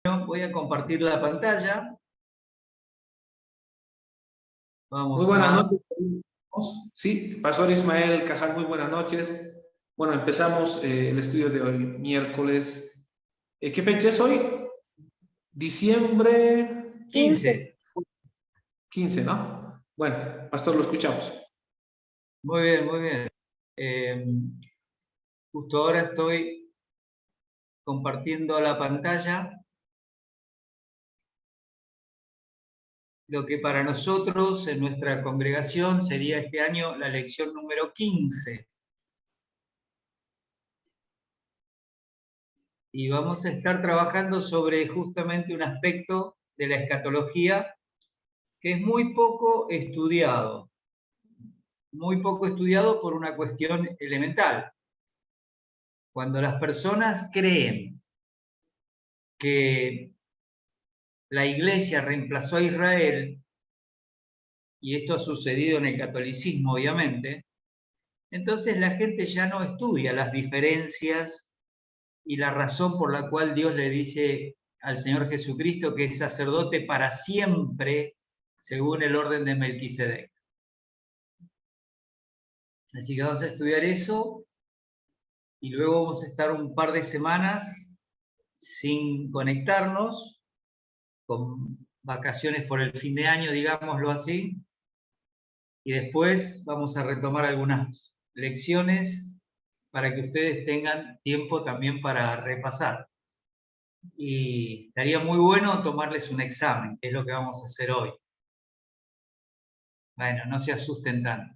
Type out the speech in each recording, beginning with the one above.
Voy a compartir la pantalla. Muy buenas noches. Sí, Pastor Ismael Cajal, muy buenas noches. Bueno, empezamos el estudio de hoy, miércoles. ¿Qué fecha es hoy? Diciembre 15. 15, ¿no? Bueno, Pastor, lo escuchamos. Muy bien, muy bien. Justo ahora estoy compartiendo la pantalla. Lo que para nosotros en nuestra congregación sería este año la lección número 15. Y vamos a estar trabajando sobre justamente un aspecto de la escatología que es muy poco estudiado por una cuestión elemental. Cuando las personas creen que la Iglesia reemplazó a Israel, y esto ha sucedido en el catolicismo obviamente, entonces la gente ya no estudia las diferencias y la razón por la cual Dios le dice al Señor Jesucristo que es sacerdote para siempre según el orden de Melquisedec. Así que vamos a estudiar eso y luego vamos a estar un par de semanas sin conectarnos, con vacaciones por el fin de año, digámoslo así, y después vamos a retomar algunas lecciones para que ustedes tengan tiempo también para repasar. Y estaría muy bueno tomarles un examen, que es lo que vamos a hacer hoy. Bueno, no se asusten tanto.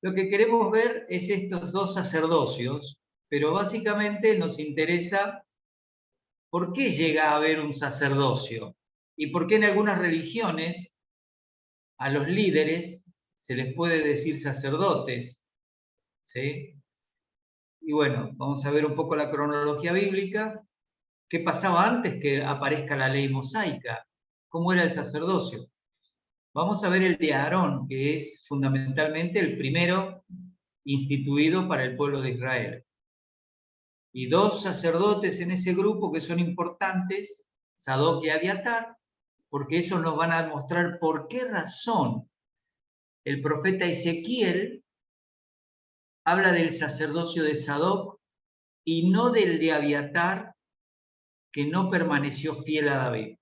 Lo que queremos ver es estos dos sacerdocios, pero básicamente nos interesa por qué llega a haber un sacerdocio y por qué en algunas religiones a los líderes se les puede decir sacerdotes, ¿sí? Y bueno, vamos a ver un poco la cronología bíblica. ¿Qué pasaba antes que aparezca la ley mosaica? ¿Cómo era el sacerdocio? Vamos a ver el de Aarón, que es fundamentalmente el primero instituido para el pueblo de Israel. Y dos sacerdotes en ese grupo que son importantes, Sadoc y Abiatar, porque esos nos van a mostrar por qué razón el profeta Ezequiel habla del sacerdocio de Sadoc y no del de Abiatar, que no permaneció fiel a David.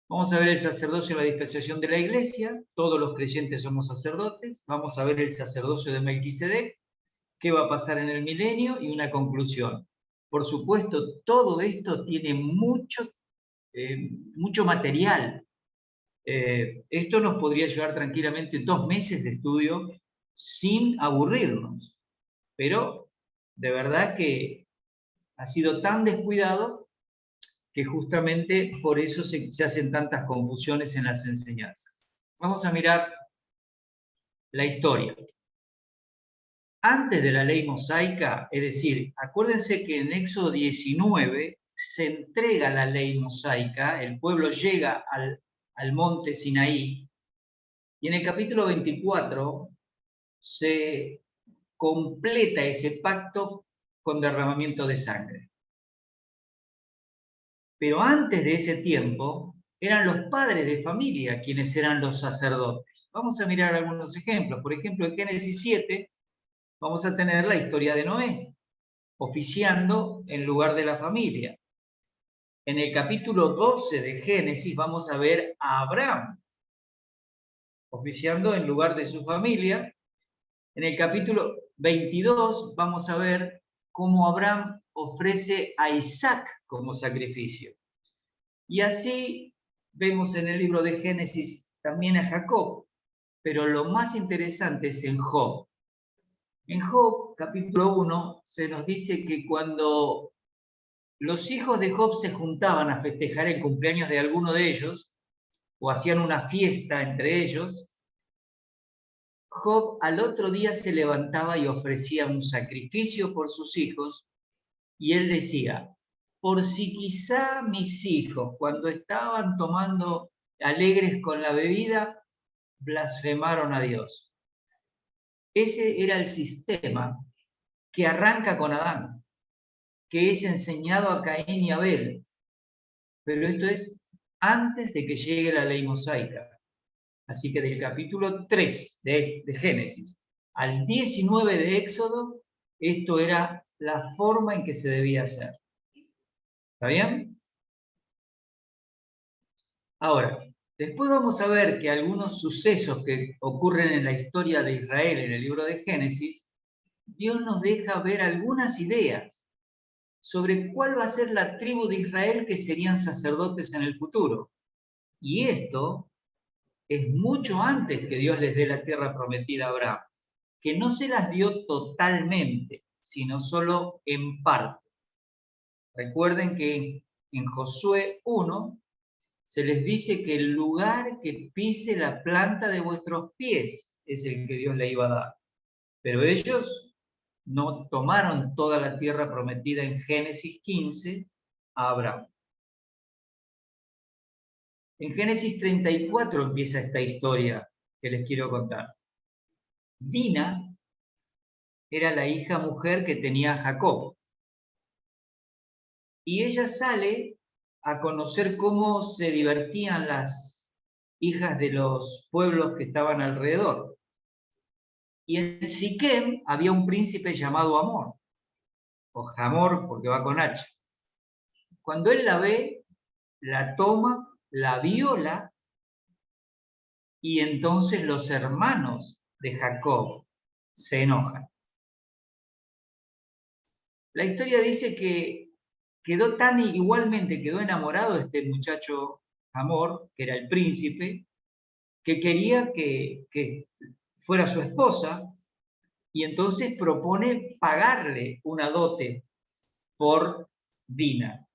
Vamos a ver el sacerdocio en la dispensación de la iglesia, todos los creyentes somos sacerdotes. Vamos a ver el sacerdocio de Melquisedec, qué va a pasar en el milenio y una conclusión. Por supuesto, todo esto tiene mucho material. Esto nos podría llevar tranquilamente 2 meses de estudio sin aburrirnos, pero de verdad que ha sido tan descuidado que justamente por eso se hacen tantas confusiones en las enseñanzas. Vamos a mirar la historia. Antes de la ley mosaica, es decir, acuérdense que en Éxodo 19 se entrega la ley mosaica, el pueblo llega al monte Sinaí, y en el capítulo 24 se completa ese pacto con derramamiento de sangre. Pero antes de ese tiempo, eran los padres de familia quienes eran los sacerdotes. Vamos a mirar algunos ejemplos. Por ejemplo, en Génesis 7 vamos a tener la historia de Noé, oficiando en lugar de la familia. En el capítulo 12 de Génesis vamos a ver a Abraham, oficiando en lugar de su familia. En el capítulo 22 vamos a ver cómo Abraham ofrece a Isaac como sacrificio. Y así vemos en el libro de Génesis también a Jacob, pero lo más interesante es en Job. En Job, capítulo 1, se nos dice que cuando los hijos de Job se juntaban a festejar el cumpleaños de alguno de ellos, o hacían una fiesta entre ellos, Job al otro día se levantaba y ofrecía un sacrificio por sus hijos, y él decía, por si quizá mis hijos, cuando estaban tomando alegres con la bebida, blasfemaron a Dios. Ese era el sistema que arranca con Adán, que es enseñado a Caín y Abel, pero esto es antes de que llegue la ley mosaica. Así que del capítulo 3 de Génesis al 19 de Éxodo, esto era la forma en que se debía hacer. ¿Está bien? Ahora, después vamos a ver que algunos sucesos que ocurren en la historia de Israel en el libro de Génesis, Dios nos deja ver algunas ideas sobre cuál va a ser la tribu de Israel que serían sacerdotes en el futuro. Y esto es mucho antes que Dios les dé la tierra prometida a Abraham, que no se las dio totalmente, sino solo en parte. Recuerden que en Josué 1 se les dice que el lugar que pise la planta de vuestros pies es el que Dios le iba a dar. Pero ellos no tomaron toda la tierra prometida en Génesis 15 a Abraham. En Génesis 34 empieza esta historia que les quiero contar. Dina era la hija mujer que tenía Jacob. Y ella sale a conocer cómo se divertían las hijas de los pueblos que estaban alrededor. Y en Siquem había un príncipe llamado Amor, o Hamor porque va con H. Cuando él la ve, la toma, la viola, y entonces los hermanos de Jacob se enojan. La historia dice que igualmente quedó enamorado este muchacho Amor, que era el príncipe, que quería que fuera su esposa, y entonces propone pagarle una dote por Dina.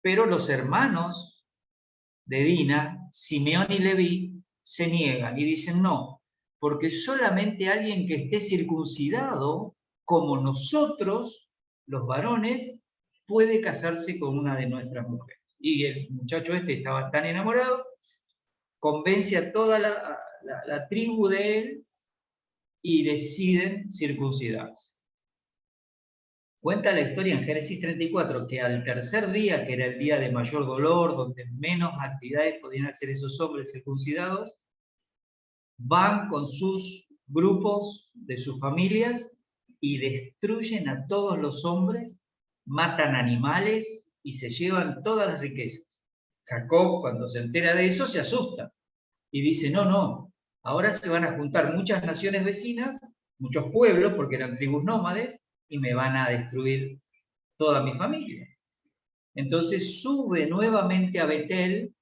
Pero los hermanos de Dina, Simeón y Leví, se niegan y dicen no, porque solamente alguien que esté circuncidado, como nosotros, los varones, puede casarse con una de nuestras mujeres. Y el muchacho este estaba tan enamorado, convence a toda la tribu de él y deciden circuncidarse. Cuenta la historia en Génesis 34 que al tercer día, que era el día de mayor dolor, donde menos actividades podían hacer esos hombres circuncidados, van con sus grupos de sus familias y destruyen a todos los hombres, matan animales y se llevan todas las riquezas. Jacob, cuando se entera de eso, se asusta y dice, no, ahora se van a juntar muchas naciones vecinas, muchos pueblos, porque eran tribus nómades, y me van a destruir toda mi familia. Entonces sube nuevamente a Betel,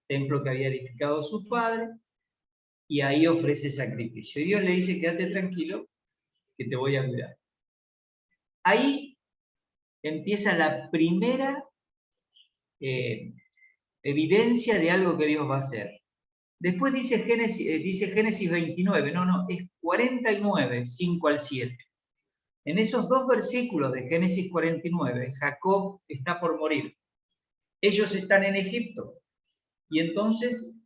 templo que había edificado su padre, y ahí ofrece sacrificio. Y Dios le dice, quédate tranquilo, que te voy a cuidar. Ahí empieza la primera evidencia de algo que Dios va a hacer. Después dice Génesis 29, es 49, 5 al 7. En esos dos versículos de Génesis 49, Jacob está por morir. Ellos están en Egipto. Y entonces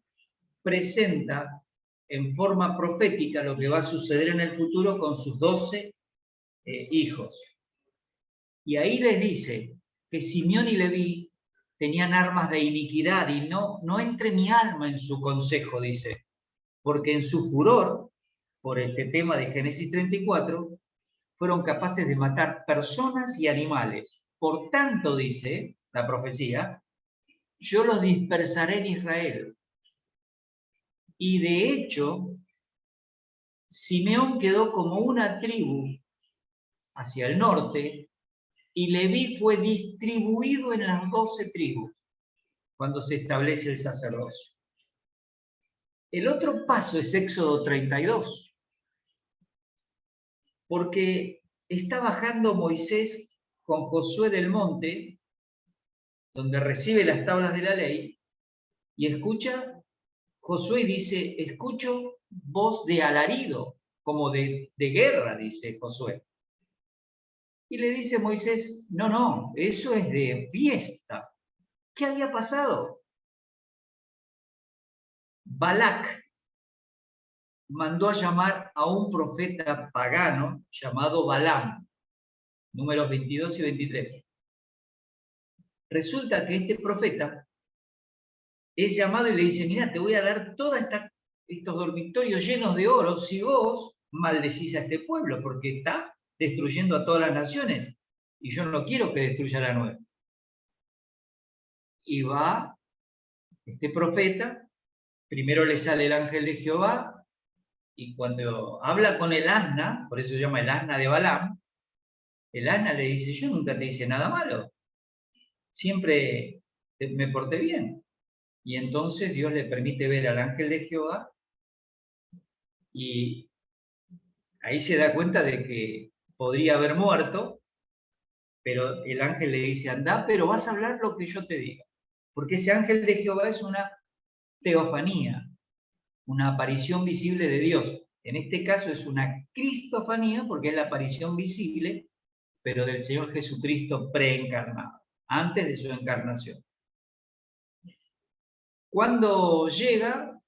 presenta en forma profética lo que va a suceder en el futuro con sus 12 hijos. Y ahí les dice que Simeón y Leví tenían armas de iniquidad y no entre mi alma en su consejo, dice, porque en su furor, por este tema de Génesis 34, fueron capaces de matar personas y animales. Por tanto, dice la profecía, yo los dispersaré en Israel. Y de hecho, Simeón quedó como una tribu hacia el norte y Leví fue distribuido en las 12 tribus cuando se establece el sacerdocio. El otro paso es Éxodo 32, porque está bajando Moisés con Josué del monte, donde recibe las tablas de la ley, y escucha, Josué dice, escucho voz de alarido, como de guerra, dice Josué. Y le dice Moisés, no, eso es de fiesta. ¿Qué había pasado? Balac mandó a llamar a un profeta pagano llamado Balaam, números 22 y 23. resulta que este profeta es llamado y le dice, mira, te voy a dar todos estos dormitorios llenos de oro si vos maldecís a este pueblo, porque está destruyendo a todas las naciones, y yo no quiero que destruya la nueva. Y va este profeta, primero le sale el ángel de Jehová, y cuando habla con el asna, por eso se llama el asna de Balaam, el asna le dice, yo nunca te hice nada malo, siempre me porté bien. Y entonces Dios le permite ver al ángel de Jehová, y ahí se da cuenta de que podría haber muerto, pero el ángel le dice, anda, pero vas a hablar lo que yo te diga. Porque ese ángel de Jehová es una teofanía, una aparición visible de Dios. En este caso es una cristofanía, porque es la aparición visible, pero del Señor Jesucristo preencarnado, antes de su encarnación. Cuando llega,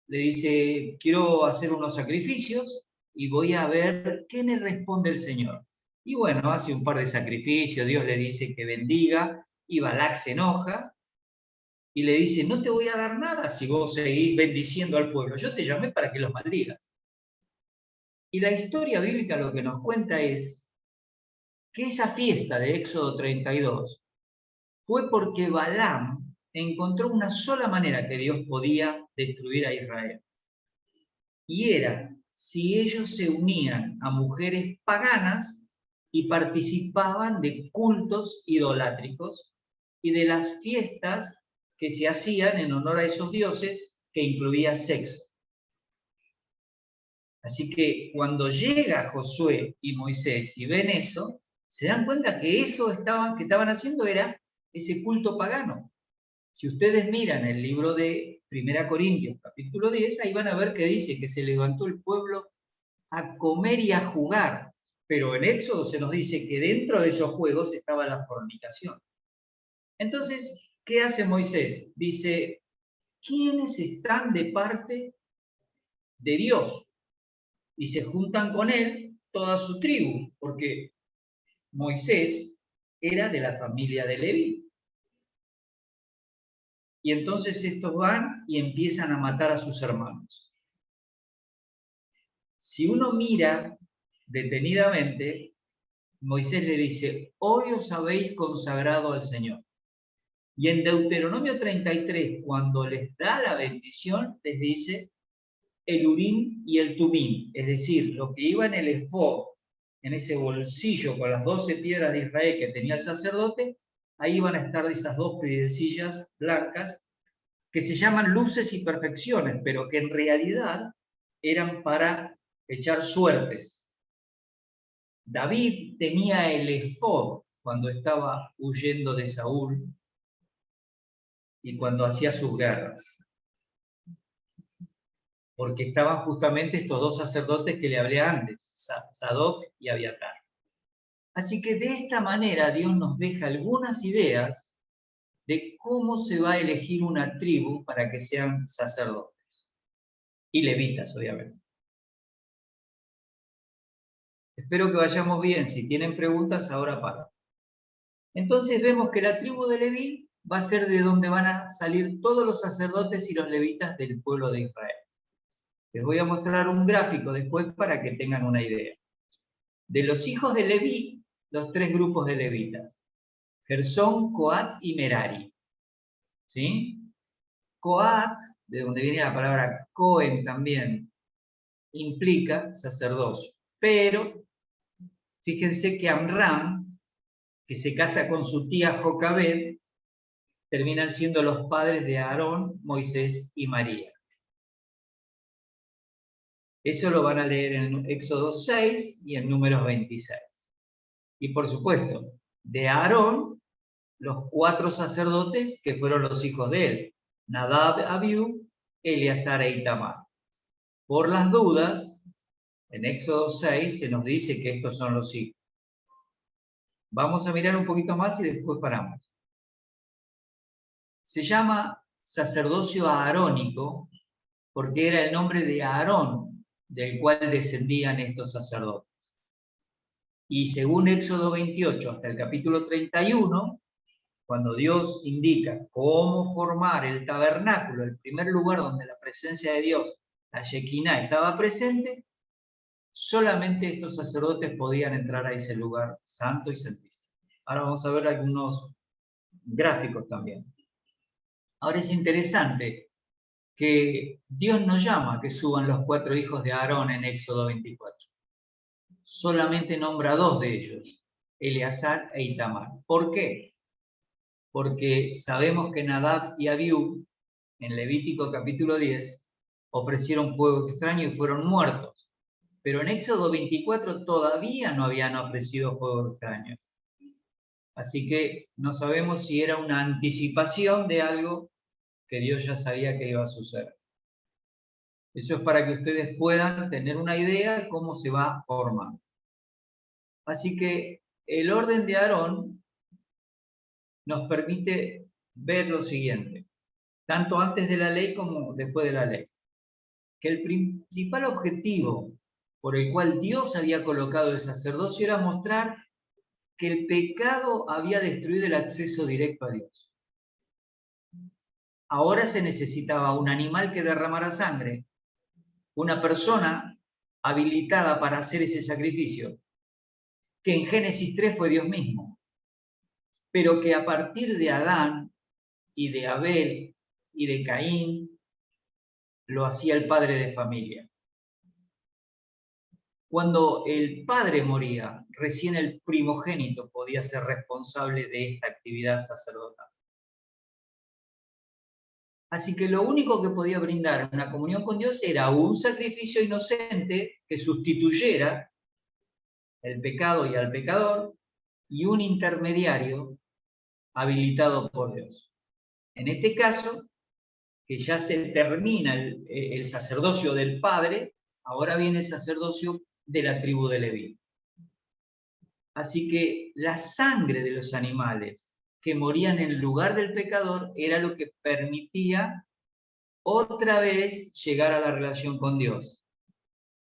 le dice, quiero hacer unos sacrificios y voy a ver qué me responde el Señor. Y bueno, hace un par de sacrificios, Dios le dice que bendiga, y Balac se enoja y le dice, no te voy a dar nada si vos seguís bendiciendo al pueblo, yo te llamé para que los maldigas. Y la historia bíblica lo que nos cuenta es que esa fiesta de Éxodo 32 fue porque Balaam encontró una sola manera que Dios podía destruir a Israel. Y era si ellos se unían a mujeres paganas y participaban de cultos idolátricos y de las fiestas que se hacían en honor a esos dioses, que incluía sexo. Así que cuando llega Josué y Moisés y ven eso, se dan cuenta que eso que estaban haciendo era ese culto pagano. Si ustedes miran el libro de 1 Corintios, capítulo 10, ahí van a ver que dice que se levantó el pueblo a comer y a jugar, pero en Éxodo se nos dice que dentro de esos juegos estaba la fornicación. Entonces, ¿qué hace Moisés? Dice, ¿quiénes están de parte de Dios? Y se juntan con él toda su tribu, porque Moisés era de la familia de Leví. Y entonces estos van y empiezan a matar a sus hermanos. Si uno mira detenidamente, Moisés le dice, hoy os habéis consagrado al Señor. Y en Deuteronomio 33, cuando les da la bendición, les dice el Urim y el Tumim, es decir, lo que iba en el efod, en ese bolsillo con las 12 piedras de Israel que tenía el sacerdote, ahí van a estar esas dos piedrecillas blancas, que se llaman luces y perfecciones, pero que en realidad eran para echar suertes. David tenía el efod cuando estaba huyendo de Saúl y cuando hacía sus guerras, porque estaban justamente estos dos sacerdotes que le hablé antes, Sadoc y Abiatar. Así que de esta manera Dios nos deja algunas ideas de cómo se va a elegir una tribu para que sean sacerdotes. Y levitas, obviamente. Espero que vayamos bien. Si tienen preguntas, ahora paro. Entonces vemos que la tribu de Leví va a ser de donde van a salir todos los sacerdotes y los levitas del pueblo de Israel. Les voy a mostrar un gráfico después para que tengan una idea. De los hijos de Leví, los tres grupos de levitas. Gersón, Coat y Merari. ¿Sí? Coat, de donde viene la palabra Cohen también, implica sacerdocio. Pero fíjense que Amram, que se casa con su tía Jocabed, terminan siendo los padres de Aarón, Moisés y María. Eso lo van a leer en Éxodo 6 y en Números 26. Y por supuesto, de Aarón, los 4 sacerdotes que fueron los hijos de él, Nadab, Abiú, Eleazar e Itamar. Por las dudas, en Éxodo 6 se nos dice que estos son los hijos. Vamos a mirar un poquito más y después paramos. Se llama sacerdocio aarónico porque era el nombre de Aarón, del cual descendían estos sacerdotes. Y según Éxodo 28 hasta el capítulo 31, cuando Dios indica cómo formar el tabernáculo, el primer lugar donde la presencia de Dios, la Shekinah, estaba presente, solamente estos sacerdotes podían entrar a ese lugar santo y santísimo. Ahora vamos a ver algunos gráficos también. Ahora es interesante que Dios no llama a que suban los 4 hijos de Aarón en Éxodo 24. Solamente nombra a 2 de ellos, Eleazar e Itamar. ¿Por qué? Porque sabemos que Nadab y Abiú, en Levítico capítulo 10, ofrecieron fuego extraño y fueron muertos. Pero en Éxodo 24 todavía no habían ofrecido fuego extraño. Así que no sabemos si era una anticipación de algo que Dios ya sabía que iba a suceder. Eso es para que ustedes puedan tener una idea de cómo se va formando. Así que el orden de Aarón nos permite ver lo siguiente, tanto antes de la ley como después de la ley. Que el principal objetivo por el cual Dios había colocado el sacerdocio era mostrar que el pecado había destruido el acceso directo a Dios. Ahora se necesitaba un animal que derramara sangre, una persona habilitada para hacer ese sacrificio, que en Génesis 3 fue Dios mismo, pero que a partir de Adán y de Abel y de Caín, lo hacía el padre de familia. Cuando el padre moría, recién el primogénito podía ser responsable de esta actividad sacerdotal. Así que lo único que podía brindar una comunión con Dios era un sacrificio inocente que sustituyera el pecado y al pecador, y un intermediario habilitado por Dios. En este caso, que ya se termina el sacerdocio del padre, ahora viene el sacerdocio de la tribu de Leví. Así que la sangre de los animales que morían en lugar del pecador era lo que permitía otra vez llegar a la relación con Dios.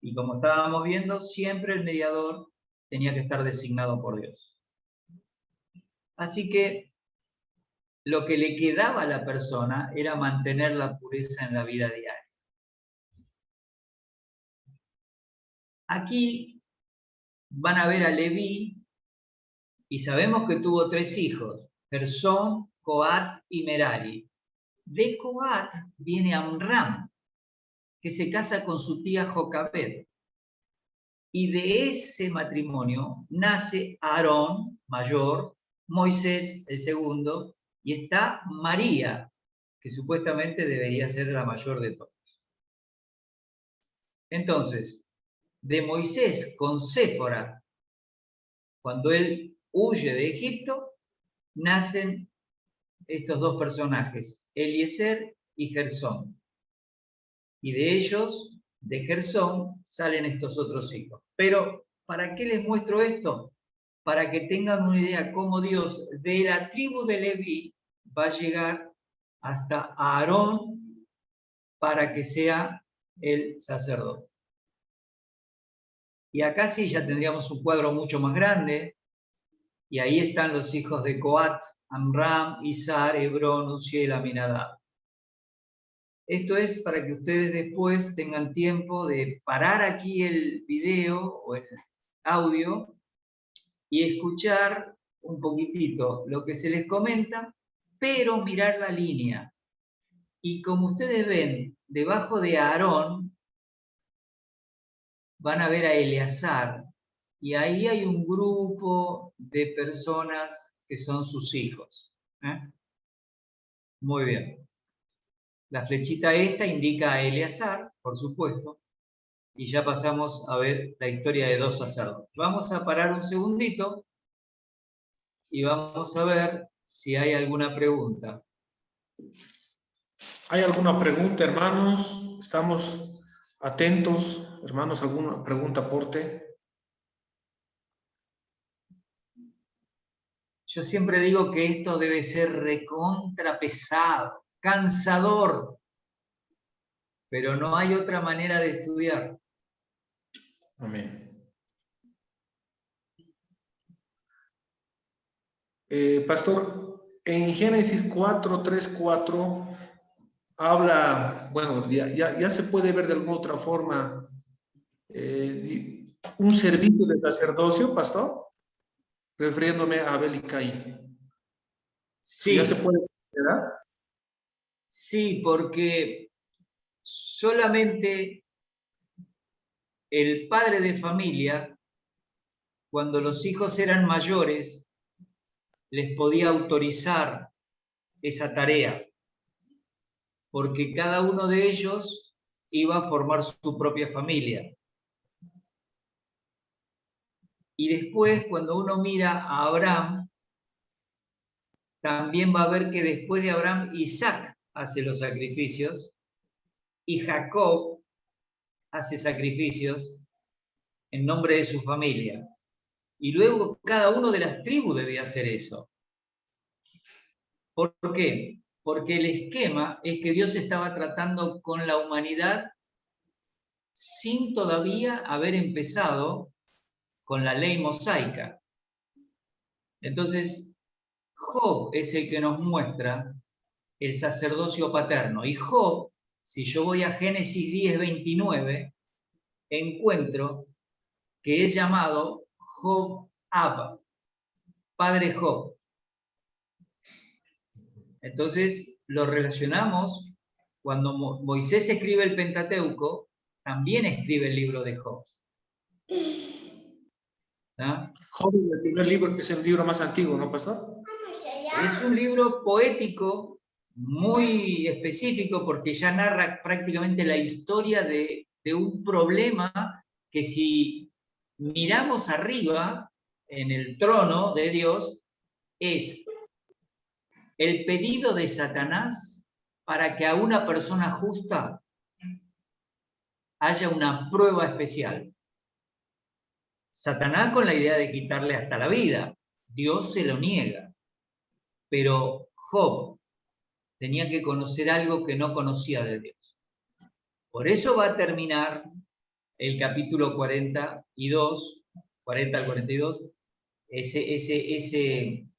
Y como estábamos viendo, siempre el mediador tenía que estar designado por Dios. Así que lo que le quedaba a la persona era mantener la pureza en la vida diaria. Aquí van a ver a Leví y sabemos que tuvo 3 hijos, Gersón, Coat y Merari. De Coat viene Amram, que se casa con su tía Jocabed. Y de ese matrimonio nace Aarón, mayor, Moisés, el segundo, y está María, que supuestamente debería ser la mayor de todos. Entonces, de Moisés con Séfora, cuando él huye de Egipto, nacen estos 2 personajes, Eliezer y Gersón. Y de ellos, de Gersón, salen estos otros hijos. Pero, ¿para qué les muestro esto? Para que tengan una idea cómo Dios de la tribu de Leví va a llegar hasta Aarón para que sea el sacerdote. Y acá sí ya tendríamos un cuadro mucho más grande, y ahí están los hijos de Coat, Amram, Izar, Hebrón, Uziel, Aminadab. Esto es para que ustedes después tengan tiempo de parar aquí el video o el audio y escuchar un poquitito lo que se les comenta, pero mirar la línea. Y como ustedes ven, debajo de Aarón van a ver a Eleazar, y ahí hay un grupo de personas que son sus hijos. Muy bien. La flechita esta indica a Eleazar, por supuesto, y ya pasamos a ver la historia de 2 sacerdotes. Vamos a parar un segundito y vamos a ver si hay alguna pregunta. ¿Hay alguna pregunta, hermanos? Estamos atentos. Hermanos, ¿alguna pregunta, aporte? Yo siempre digo que esto debe ser recontrapesado, cansador, pero no hay otra manera de estudiar. Amén. Pastor, en Génesis 4, 3, 4, habla, bueno, ya se puede ver de alguna otra forma un servicio de sacerdocio, pastor, refiriéndome a Abel y Caín. Sí. ¿Ya se puede ver? Sí, porque solamente el padre de familia, cuando los hijos eran mayores, les podía autorizar esa tarea, porque cada uno de ellos iba a formar su propia familia. Y después, cuando uno mira a Abraham, también va a ver que después de Abraham, Isaac hace los sacrificios y Jacob hace sacrificios en nombre de su familia. Y luego cada uno de las tribus debía hacer eso. ¿Por qué? Porque el esquema es que Dios estaba tratando con la humanidad sin todavía haber empezado con la ley mosaica. Entonces, Job es el que nos muestra el sacerdocio paterno. Y Job, si yo voy a Génesis 10, 29, encuentro que es llamado Job Ab, padre Job. Entonces, lo relacionamos cuando Moisés escribe el Pentateuco, también escribe el libro de Job. ¿Ah? Job es el primer libro, que es el libro más antiguo, ¿no, pastor? Es un libro poético muy específico porque ya narra prácticamente la historia de un problema que si miramos arriba en el trono de Dios es el pedido de Satanás para que a una persona justa haya una prueba especial. Satanás con la idea de quitarle hasta la vida. Dios se lo niega. Pero Job tenía que conocer algo que no conocía de Dios. Por eso va a terminar el capítulo 42, 40 al 42, ese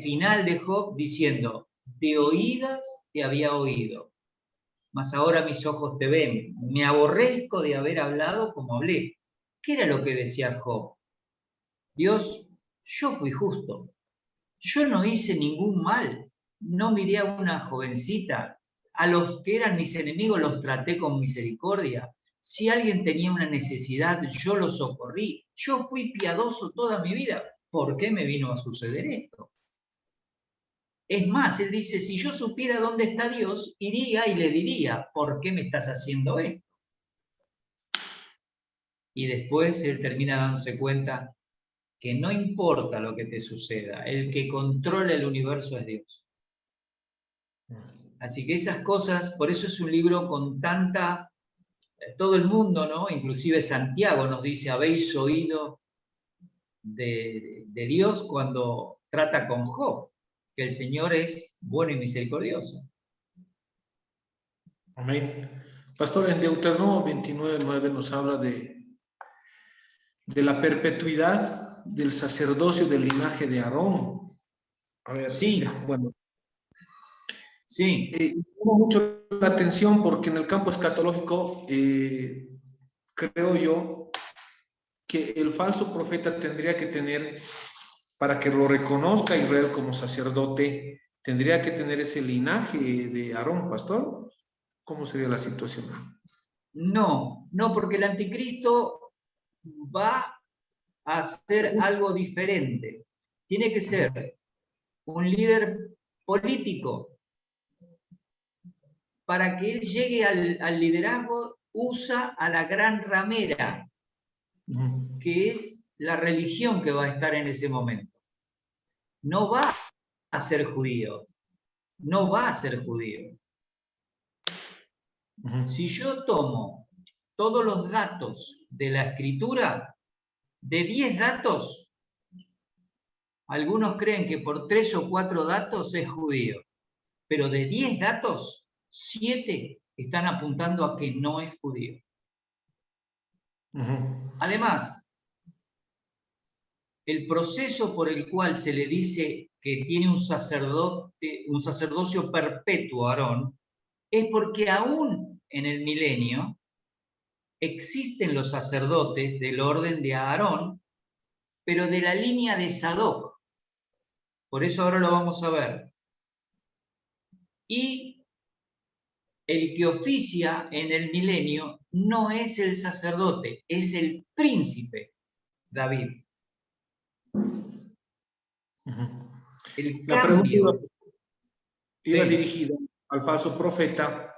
final de Job diciendo, de oídas te había oído, mas ahora mis ojos te ven. Me aborrezco de haber hablado como hablé. ¿Qué era lo que decía Job? Dios, yo fui justo. Yo no hice ningún mal. No miré a una jovencita. A los que eran mis enemigos los traté con misericordia. Si alguien tenía una necesidad, yo lo socorrí. Yo fui piadoso toda mi vida. ¿Por qué me vino a suceder esto? Es más, él dice, si yo supiera dónde está Dios, iría y le diría, ¿por qué me estás haciendo esto? Y después él termina dándose cuenta que no importa lo que te suceda, el que controla el universo es Dios. Así que esas cosas, por eso es un libro con tanta, todo el mundo, ¿no? Inclusive Santiago nos dice, habéis oído de Dios cuando trata con Job, que el Señor es bueno y misericordioso. Amén. Pastor, en Deuteronomio 29:9 nos habla de la perpetuidad del sacerdocio del linaje de Aarón. A ver, sí. Bueno. Sí. Llama mucho la atención porque en el campo escatológico, creo yo, que el falso profeta tendría que tener, para que lo reconozca Israel como sacerdote, tendría que tener ese linaje de Aarón, pastor. ¿Cómo sería la situación? No, porque el anticristo va a hacer algo diferente. Tiene que ser un líder político. Para que él llegue al liderazgo, usa a la gran ramera, que es la religión que va a estar en ese momento. No va a ser judío. No va a ser judío. Si yo tomo todos los datos de la escritura, de 10 datos, algunos creen que por 3 o 4 datos es judío, pero de 10 datos, 7 están apuntando a que no es judío. Además, el proceso por el cual se le dice que tiene un sacerdocio perpetuo a Aarón, es porque aún en el milenio existen los sacerdotes del orden de Aarón, pero de la línea de Sadoc. Por eso ahora lo vamos a ver. Y el que oficia en el milenio no es el sacerdote, es el príncipe David. El La pregunta cambio. iba Sí. dirigida al falso profeta,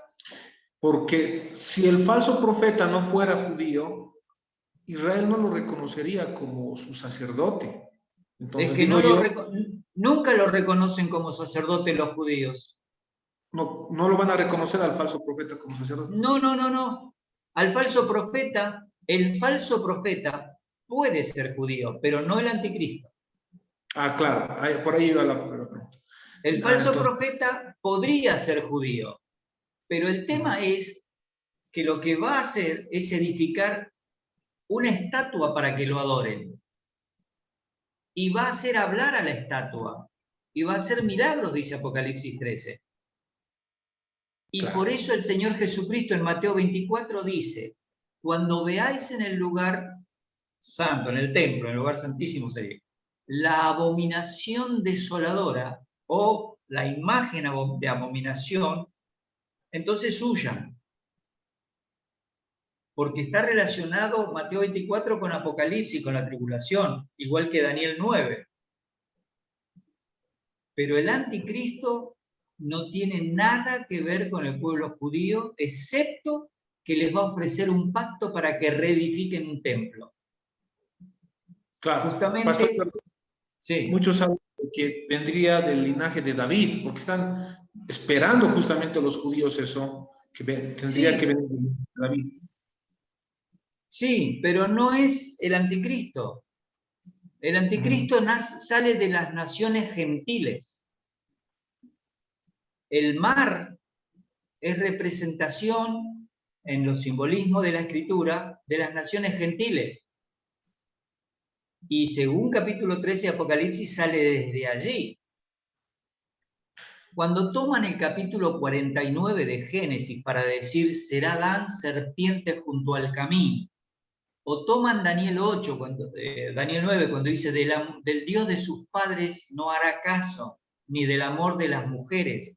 porque si el falso profeta no fuera judío, Israel no lo reconocería como su sacerdote. Entonces Es que digo yo, nunca lo reconocen como sacerdote los judíos. no, no lo van a reconocer al falso profeta como sacerdote. No. Al falso profeta, el falso profeta puede ser judío, pero no el anticristo. Ah, claro, por ahí iba la pregunta. El falso Entonces, profeta podría ser judío, pero el tema es que lo que va a hacer es edificar una estatua para que lo adoren. Y va a hacer hablar a la estatua. Y va a hacer milagros, dice Apocalipsis 13. Y claro. por eso el Señor Jesucristo en Mateo 24 dice, cuando veáis en el lugar santo, en el templo, en el lugar santísimo sería, la abominación desoladora o la imagen de abominación, entonces huyan. Porque está relacionado Mateo 24 con Apocalipsis, con la tribulación, igual que Daniel 9. Pero el anticristo no tiene nada que ver con el pueblo judío, excepto que les va a ofrecer un pacto para que reedifiquen un templo. Claro. Justamente, Pastor, sí. muchos saben que vendría del linaje de David, porque están esperando justamente los judíos eso, que tendría que venir de David. Sí, pero no es el anticristo. El anticristo sale de las naciones gentiles. El mar es representación en los simbolismos de la escritura de las naciones gentiles. Y según capítulo 13 de Apocalipsis sale desde allí. Cuando toman el capítulo 49 de Génesis para decir será Dan serpiente junto al camino, o toman Daniel 8, Daniel 9, cuando dice del Dios de sus padres no hará caso, ni del amor de las mujeres.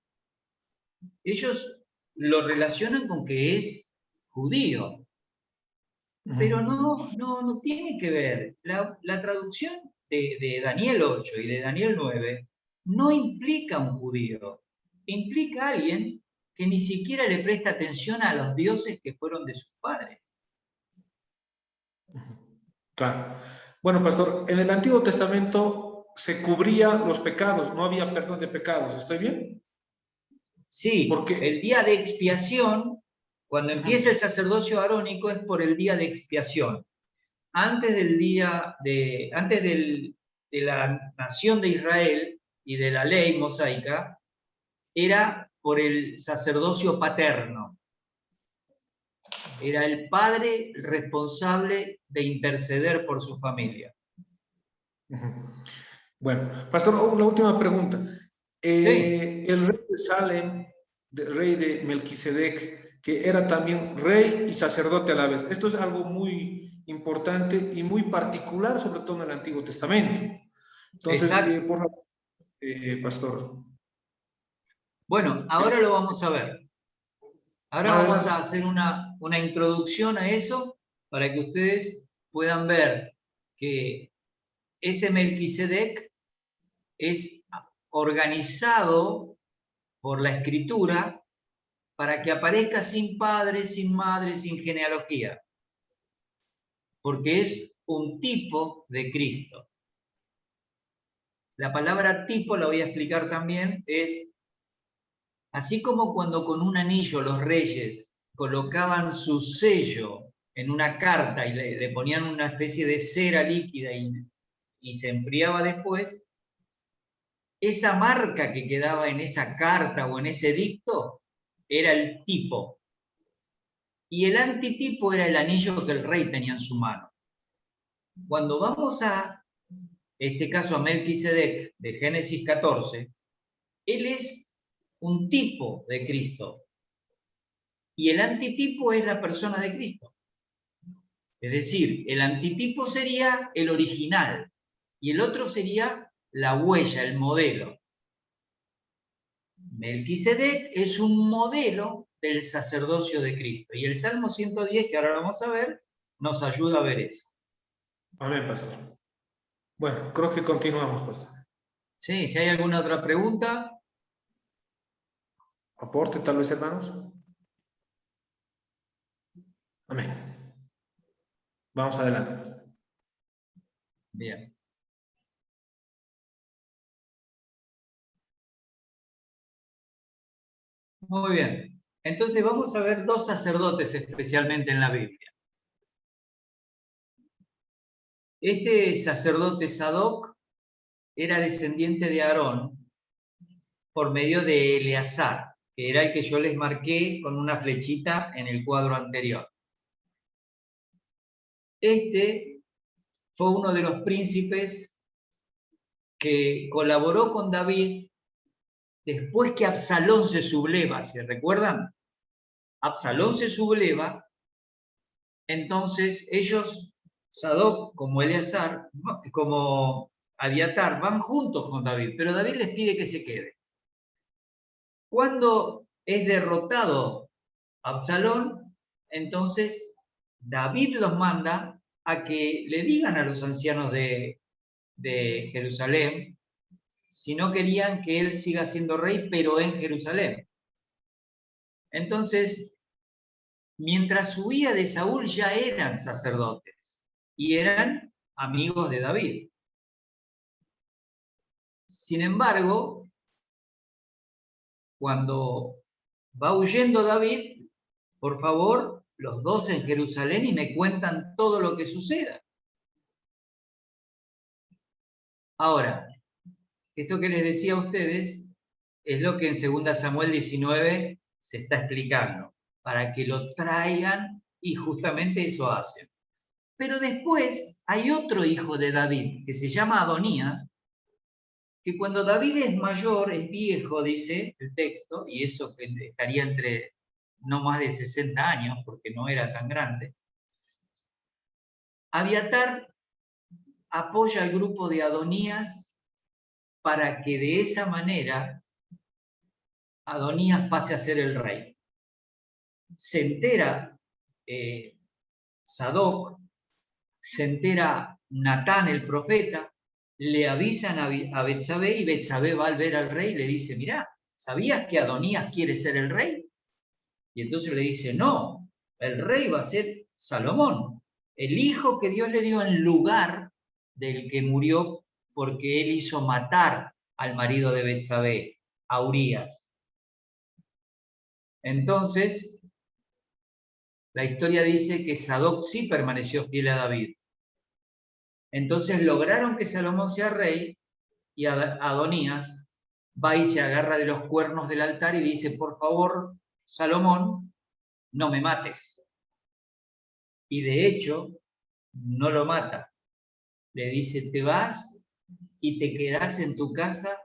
Ellos lo relacionan con que es judío, pero no tiene que ver. La traducción de Daniel 8 y de Daniel 9 no implica un judío, implica a alguien que ni siquiera le presta atención a los dioses que fueron de sus padres. Claro. Bueno, pastor, en el Antiguo Testamento se cubrían los pecados, no había perdón de pecados, ¿estoy bien? Sí, Porque el día de expiación, cuando empieza el sacerdocio arónico, es por el día de expiación. Antes de la nación de Israel y de la ley mosaica, era por el sacerdocio paterno. Era el padre responsable de interceder por su familia. Bueno, pastor, la última pregunta. Sí. El rey de Salem, el rey de Melquisedec, que era también rey y sacerdote a la vez. Esto es algo muy importante y muy particular, sobre todo en el Antiguo Testamento. Entonces, por favor, pastor. Bueno, ahora lo vamos a ver. Ahora vamos a hacer una introducción a eso para que ustedes puedan ver que ese Melquisedec es organizado por la escritura para que aparezca sin padre, sin madre, sin genealogía, porque es un tipo de Cristo. La palabra tipo, la voy a explicar también, es así como cuando con un anillo los reyes colocaban su sello en una carta y le ponían una especie de cera líquida y se enfriaba después, esa marca que quedaba en esa carta o en ese edicto era el tipo. Y el antitipo era el anillo que el rey tenía en su mano. Cuando vamos a este caso a Melquisedec de Génesis 14, él es un tipo de Cristo. Y el antitipo es la persona de Cristo. Es decir, el antitipo sería el original y el otro sería la huella, el modelo. Melquisedec es un modelo del sacerdocio de Cristo. Y el Salmo 110, que ahora vamos a ver, nos ayuda a ver eso. Amén, pastor. Bueno, creo que continuamos, pastor. Sí, si hay alguna otra pregunta. Aporte, tal vez, hermanos. Amén. Vamos adelante, pastor. Bien. Muy bien. Entonces vamos a ver dos sacerdotes especialmente en la Biblia. Este sacerdote Sadoc era descendiente de Aarón por medio de Eleazar, que era el que yo les marqué con una flechita en el cuadro anterior. Este fue uno de los príncipes que colaboró con David después que Absalón se subleva, ¿se recuerdan? Absalón se subleva, entonces ellos, Sadoc como Eleazar, como Abiatar, van juntos con David, pero David les pide que se quede. Cuando es derrotado Absalón, entonces David los manda a que le digan a los ancianos de Jerusalén si no querían que él siga siendo rey, pero en Jerusalén. Entonces, mientras huía de Saúl ya eran sacerdotes y eran amigos de David. Sin embargo, cuando va huyendo David, por favor, los dos en Jerusalén y me cuentan todo lo que suceda. Ahora, esto que les decía a ustedes es lo que en 2 Samuel 19 se está explicando, para que lo traigan y justamente eso hacen. Pero después hay otro hijo de David que se llama Adonías, que cuando David es mayor, es viejo, dice el texto, y eso estaría entre no más de 60 años, porque no era tan grande, Abiatar apoya al grupo de Adonías para que de esa manera Adonías pase a ser el rey. Se entera Sadoc, se entera Natán el profeta, le avisan a Betsabé y Betsabé va al ver al rey y le dice, mirá, ¿sabías que Adonías quiere ser el rey? Y entonces le dice, no, el rey va a ser Salomón, el hijo que Dios le dio en lugar del que murió porque él hizo matar al marido de Betsabé, a Urías. Entonces, la historia dice que Sadoc sí permaneció fiel a David. Entonces lograron que Salomón sea rey y Adonías va y se agarra de los cuernos del altar y dice, por favor, Salomón, no me mates. Y de hecho, no lo mata. Le dice, te vas y te quedás en tu casa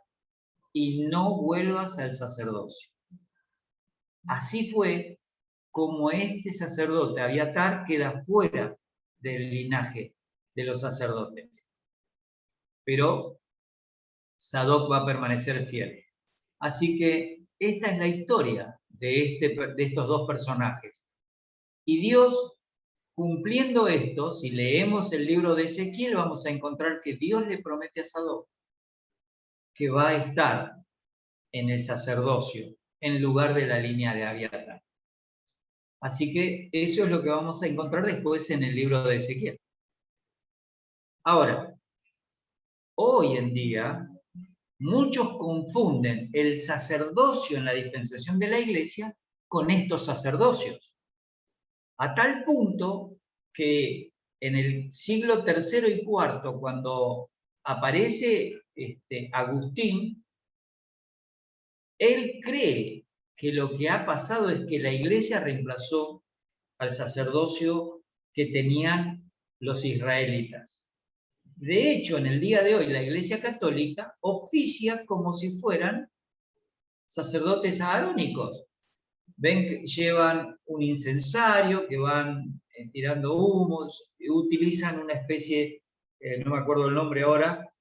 y no vuelvas al sacerdocio. Así fue como este sacerdote, Abiatar, queda fuera del linaje de los sacerdotes. Pero Sadoc va a permanecer fiel. Así que esta es la historia de estos dos personajes. Y Dios, cumpliendo esto, si leemos el libro de Ezequiel, vamos a encontrar que Dios le promete a Sadoc que va a estar en el sacerdocio, en lugar de la línea de Abiatar. Así que eso es lo que vamos a encontrar después en el libro de Ezequiel. Ahora, hoy en día, muchos confunden el sacerdocio en la dispensación de la iglesia con estos sacerdocios. A tal punto que en el siglo III y IV, cuando aparece Agustín, él cree que lo que ha pasado es que la iglesia reemplazó al sacerdocio que tenían los israelitas. De hecho, en el día de hoy la Iglesia Católica oficia como si fueran sacerdotes arónicos. Ven que llevan un incensario, que van tirando humos, utilizan una especie, no me acuerdo el nombre ahora,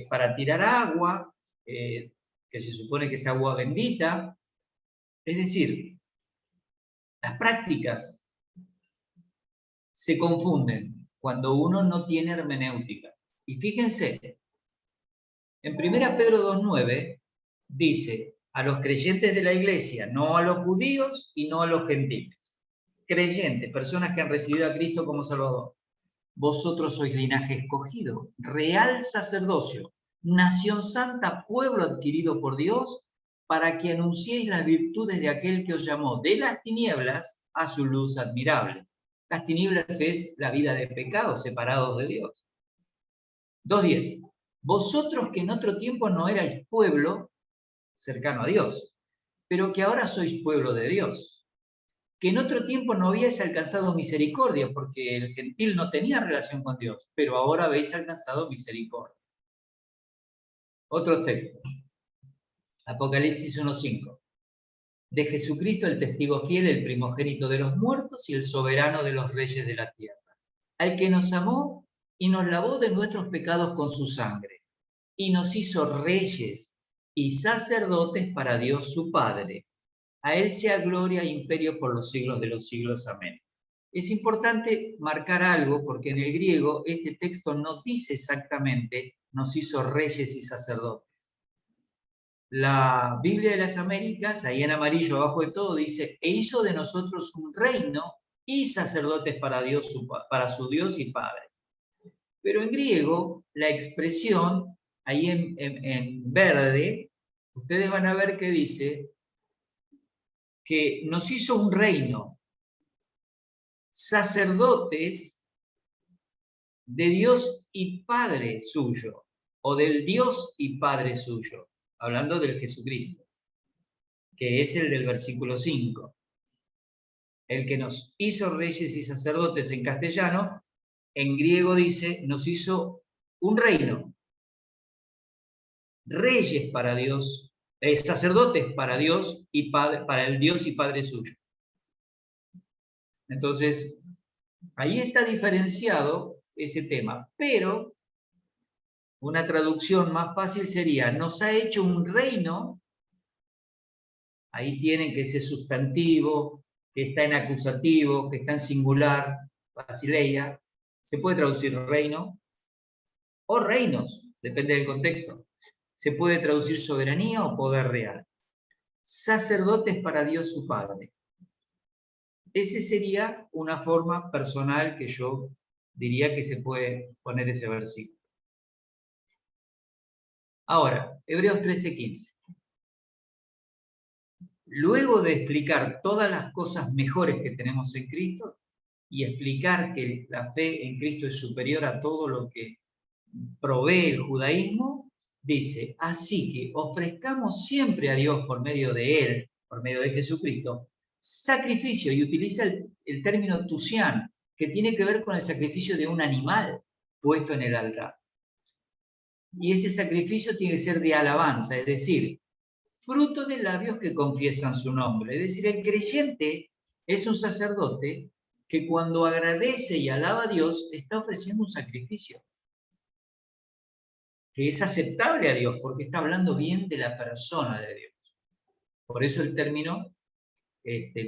para tirar agua, que se supone que es agua bendita. Es decir, las prácticas se confunden cuando uno no tiene hermenéutica. Y fíjense, en 1 Pedro 2:9 dice, a los creyentes de la iglesia, no a los judíos y no a los gentiles. Creyentes, personas que han recibido a Cristo como Salvador. Vosotros sois linaje escogido, real sacerdocio, nación santa, pueblo adquirido por Dios, para que anunciéis las virtudes de aquel que os llamó de las tinieblas a su luz admirable. Las tinieblas es la vida de pecado, separados de Dios. 2:10. Vosotros que en otro tiempo no erais pueblo cercano a Dios, pero que ahora sois pueblo de Dios. Que en otro tiempo no habíais alcanzado misericordia, porque el gentil no tenía relación con Dios, pero ahora habéis alcanzado misericordia. Otro texto. Apocalipsis 1:5. De Jesucristo el testigo fiel, el primogénito de los muertos y el soberano de los reyes de la tierra, al que nos amó y nos lavó de nuestros pecados con su sangre, y nos hizo reyes y sacerdotes para Dios su Padre. A él sea gloria e imperio por los siglos de los siglos. Amén. Es importante marcar algo porque en el griego este texto no dice exactamente nos hizo reyes y sacerdotes. La Biblia de las Américas, ahí en amarillo abajo de todo, dice, e hizo de nosotros un reino y sacerdotes para Dios, para su Dios y Padre. Pero en griego, la expresión, ahí en verde, ustedes van a ver que dice que nos hizo un reino, sacerdotes de Dios y Padre suyo, o del Dios y Padre suyo, hablando del Jesucristo, que es el del versículo 5. El que nos hizo reyes y sacerdotes en castellano, en griego dice, nos hizo un reino, reyes para Dios, sacerdotes para Dios y Padre, para el Dios y Padre suyo. Entonces, ahí está diferenciado ese tema, pero una traducción más fácil sería, nos ha hecho un reino, ahí tienen que ese sustantivo, que está en acusativo, que está en singular, basileia, se puede traducir reino, o reinos, depende del contexto. Se puede traducir soberanía o poder real. Sacerdotes para Dios su Padre. Esa sería una forma personal que yo diría que se puede poner ese versículo. Ahora, Hebreos 13:15. Luego de explicar todas las cosas mejores que tenemos en Cristo y explicar que la fe en Cristo es superior a todo lo que provee el judaísmo, dice, así que ofrezcamos siempre a Dios por medio de Él, por medio de Jesucristo, sacrificio, y utiliza el término tusián, que tiene que ver con el sacrificio de un animal puesto en el altar. Y ese sacrificio tiene que ser de alabanza, es decir, fruto de labios que confiesan su nombre. Es decir, el creyente es un sacerdote que cuando agradece y alaba a Dios, está ofreciendo un sacrificio que es aceptable a Dios, porque está hablando bien de la persona de Dios. Por eso el término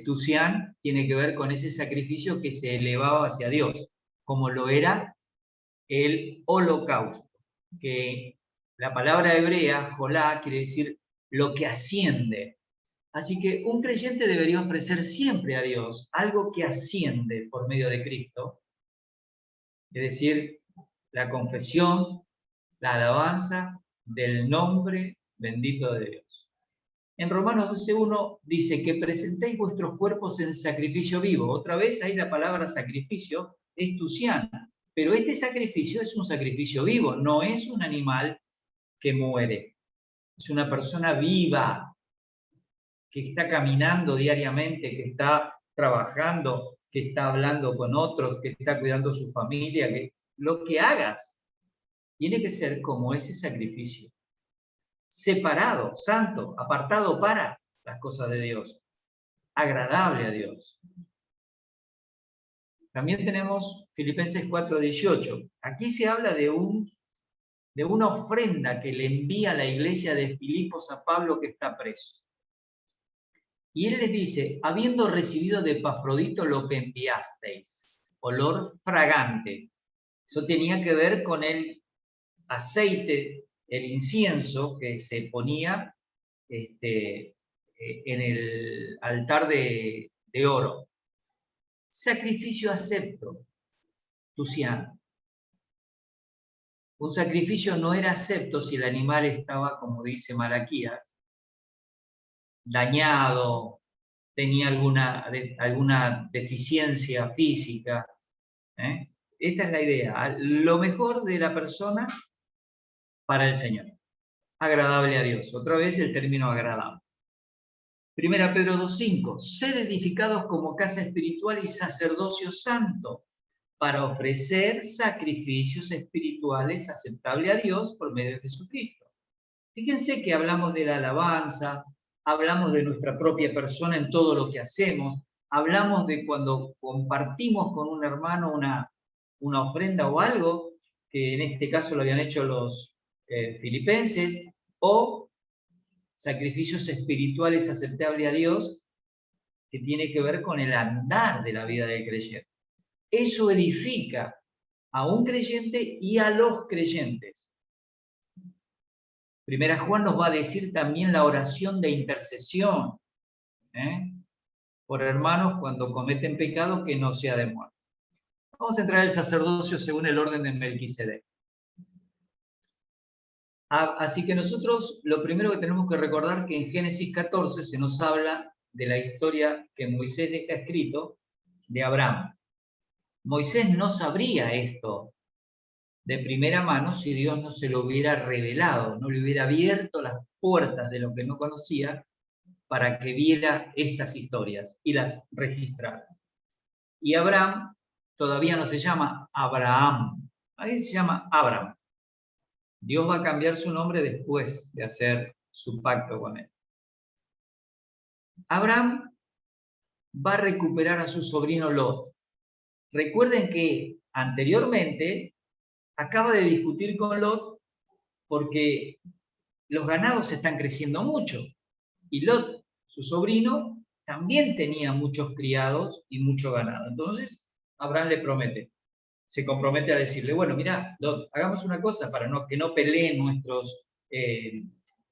tusián tiene que ver con ese sacrificio que se elevaba hacia Dios, como lo era el holocausto, que la palabra hebrea, jolá, quiere decir lo que asciende. Así que un creyente debería ofrecer siempre a Dios algo que asciende por medio de Cristo, es decir, la confesión, la alabanza del nombre bendito de Dios. En Romanos 12:1 dice que presentéis vuestros cuerpos en sacrificio vivo. Otra vez ahí la palabra sacrificio es tusián, pero este sacrificio es un sacrificio vivo, no es un animal que muere. Es una persona viva, que está caminando diariamente, que está trabajando, que está hablando con otros, que está cuidando su familia, que lo que hagas, tiene que ser como ese sacrificio. Separado, santo, apartado para las cosas de Dios. Agradable a Dios. También tenemos Filipenses 4:18. Aquí se habla de una ofrenda que le envía la iglesia de Filipos a Pablo que está preso. Y él les dice, habiendo recibido de Epafrodito lo que enviasteis, olor fragante. Eso tenía que ver con el aceite, el incienso que se ponía en el altar de oro. Sacrificio acepto, Tuciano. Un sacrificio no era acepto si el animal estaba, como dice Malaquías, dañado, tenía alguna deficiencia física. Esta es la idea. Lo mejor de la persona para el Señor. Agradable a Dios. Otra vez el término agradable. 1 Pedro 2:5. Sed edificados como casa espiritual y sacerdocio santo, para ofrecer sacrificios espirituales aceptables a Dios por medio de Jesucristo. Fíjense que hablamos de la alabanza, hablamos de nuestra propia persona en todo lo que hacemos, hablamos de cuando compartimos con un hermano una ofrenda o algo, que en este caso lo habían hecho los filipenses, o sacrificios espirituales aceptables a Dios, que tiene que ver con el andar de la vida del creyente. Eso edifica a un creyente y a los creyentes. Primera Juan nos va a decir también la oración de intercesión por hermanos cuando cometen pecado que no sea de muerte. Vamos a entrar al sacerdocio según el orden de Melquisedec. Así que nosotros lo primero que tenemos que recordar que en Génesis 14 se nos habla de la historia que Moisés deja escrito de Abraham. Moisés no sabría esto de primera mano si Dios no se lo hubiera revelado, no le hubiera abierto las puertas de lo que no conocía para que viera estas historias y las registrara. Y Abraham todavía no se llama Abraham, ahí se llama Abraham. Dios va a cambiar su nombre después de hacer su pacto con él. Abraham va a recuperar a su sobrino Lot. Recuerden que anteriormente acaba de discutir con Lot porque los ganados están creciendo mucho. Y Lot, su sobrino, también tenía muchos criados y mucho ganado. Entonces, Abraham le promete, se compromete a decirle, bueno, mira, Lot, hagamos una cosa para que no peleen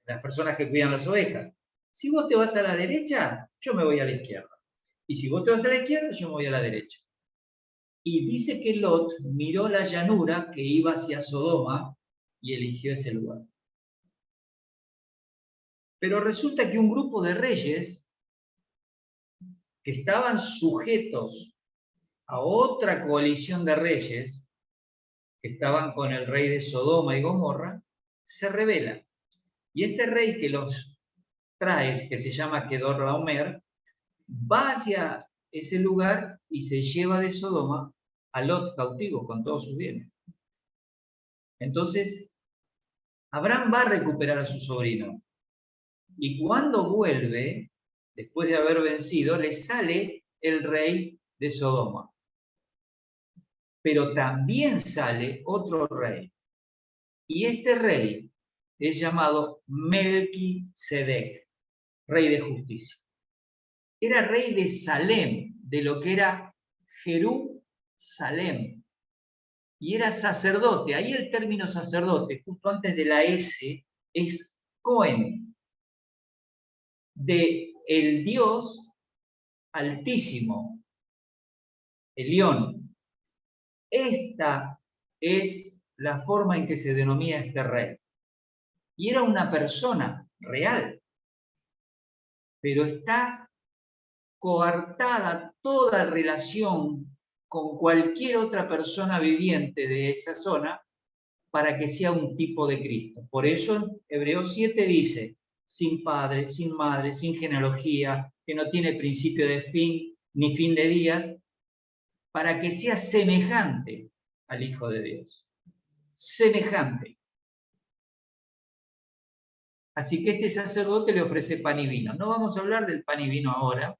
las personas que cuidan las ovejas. Si vos te vas a la derecha, yo me voy a la izquierda. Y si vos te vas a la izquierda, yo me voy a la derecha. Y dice que Lot miró la llanura que iba hacia Sodoma y eligió ese lugar. Pero resulta que un grupo de reyes que estaban sujetos a otra coalición de reyes, que estaban con el rey de Sodoma y Gomorra, se rebela. Y este rey que los trae, que se llama Kedorlaomer, va hacia ese lugar y se lleva de Sodoma a Lot cautivo con todos sus bienes. Entonces, Abraham va a recuperar a su sobrino. Y cuando vuelve, después de haber vencido, le sale el rey de Sodoma. Pero también sale otro rey. Y este rey es llamado Melquisedec, rey de justicia. Era rey de Salem, de lo que era Jerusalén. Y era sacerdote. Ahí el término sacerdote, justo antes de la S, es Cohen, de el Dios Altísimo, Elión. Esta es la forma en que se denomina este rey. Y era una persona real, pero está coartada toda relación con cualquier otra persona viviente de esa zona para que sea un tipo de Cristo. Por eso en Hebreos 7 dice, sin padre, sin madre, sin genealogía, que no tiene principio de fin ni fin de días, para que sea semejante al Hijo de Dios. semejante. Así que este sacerdote le ofrece pan y vino. No vamos a hablar del pan y vino ahora,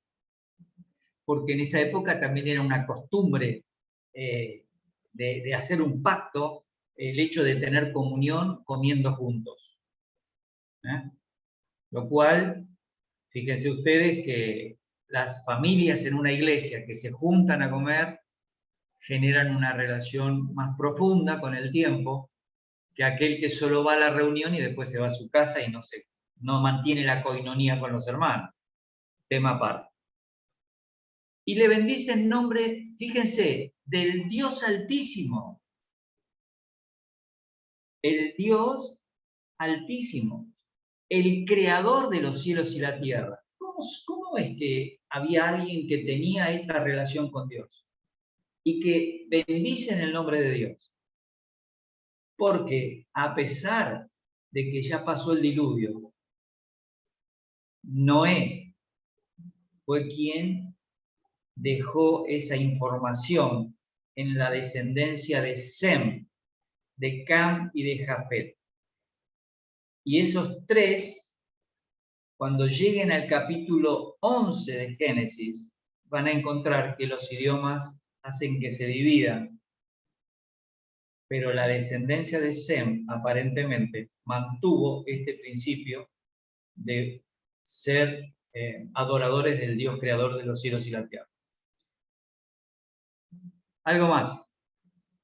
porque en esa época también era una costumbre de hacer un pacto, el hecho de tener comunión comiendo juntos. Lo cual, fíjense ustedes que las familias en una iglesia que se juntan a comer generan una relación más profunda con el tiempo que aquel que solo va a la reunión y después se va a su casa y no mantiene la coinonía con los hermanos. Tema aparte. Y le bendice en nombre, fíjense, del Dios Altísimo. El Dios Altísimo, el creador de los cielos y la tierra. ¿Cómo es que había alguien que tenía esta relación con Dios y que bendice en el nombre de Dios? Porque a pesar de que ya pasó el diluvio, Noé fue quien dejó esa información en la descendencia de Sem, de Cam y de Jafet. Y esos tres, cuando lleguen al capítulo 11 de Génesis, van a encontrar que los idiomas hacen que se dividan. Pero la descendencia de Sem, aparentemente, mantuvo este principio de ser adoradores del Dios creador de los cielos y la tierra. Algo más.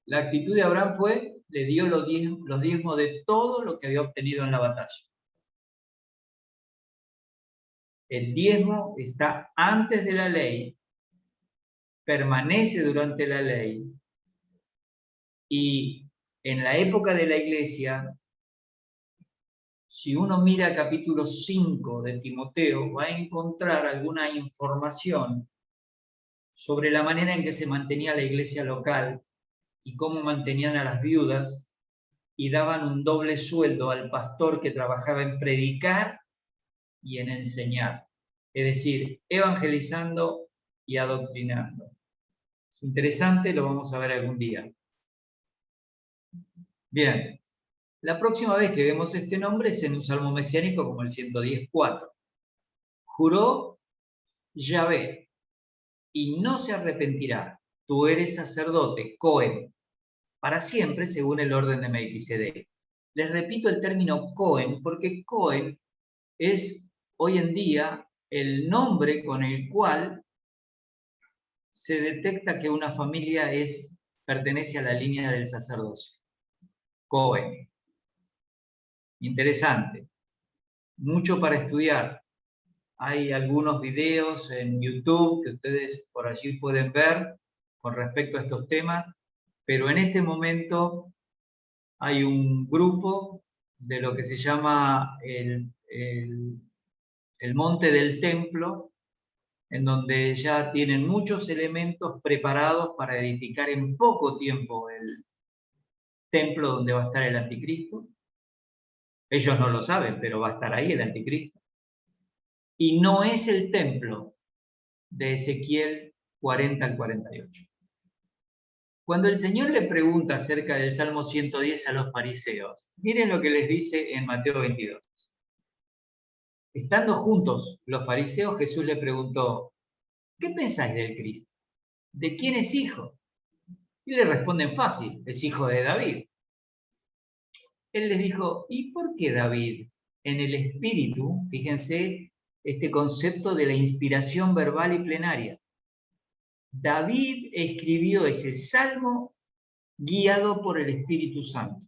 La actitud de Abraham fue, le dio los diezmos de todo lo que había obtenido en la batalla. El diezmo está antes de la ley, permanece durante la ley, y en la época de la iglesia, si uno mira capítulo 5 de Timoteo, va a encontrar alguna información sobre la manera en que se mantenía la iglesia local y cómo mantenían a las viudas y daban un doble sueldo al pastor que trabajaba en predicar y en enseñar. Es decir, evangelizando y adoctrinando. Es interesante, lo vamos a ver algún día. Bien, la próxima vez que vemos este nombre es en un salmo mesiánico como el 110:4. Juró Yahvé, y no se arrepentirá. Tú eres sacerdote, Cohen, para siempre según el orden de Melquisedec. Les repito el término Cohen porque Cohen es hoy en día el nombre con el cual se detecta que una familia pertenece a la línea del sacerdocio. Cohen. Interesante. Mucho para estudiar. Hay algunos videos en YouTube que ustedes por allí pueden ver con respecto a estos temas, pero en este momento hay un grupo de lo que se llama el Monte del Templo, en donde ya tienen muchos elementos preparados para edificar en poco tiempo el templo donde va a estar el anticristo. Ellos no lo saben, pero va a estar ahí el anticristo. Y no es el templo de Ezequiel 40 al 48. Cuando el Señor le pregunta acerca del Salmo 110 a los fariseos, miren lo que les dice en Mateo 22. Estando juntos los fariseos, Jesús le preguntó, ¿qué pensáis del Cristo? ¿De quién es hijo? Y le responden fácil, es hijo de David. Él les dijo, ¿y por qué David? En el espíritu, fíjense, este concepto de la inspiración verbal y plenaria. David escribió ese salmo guiado por el Espíritu Santo.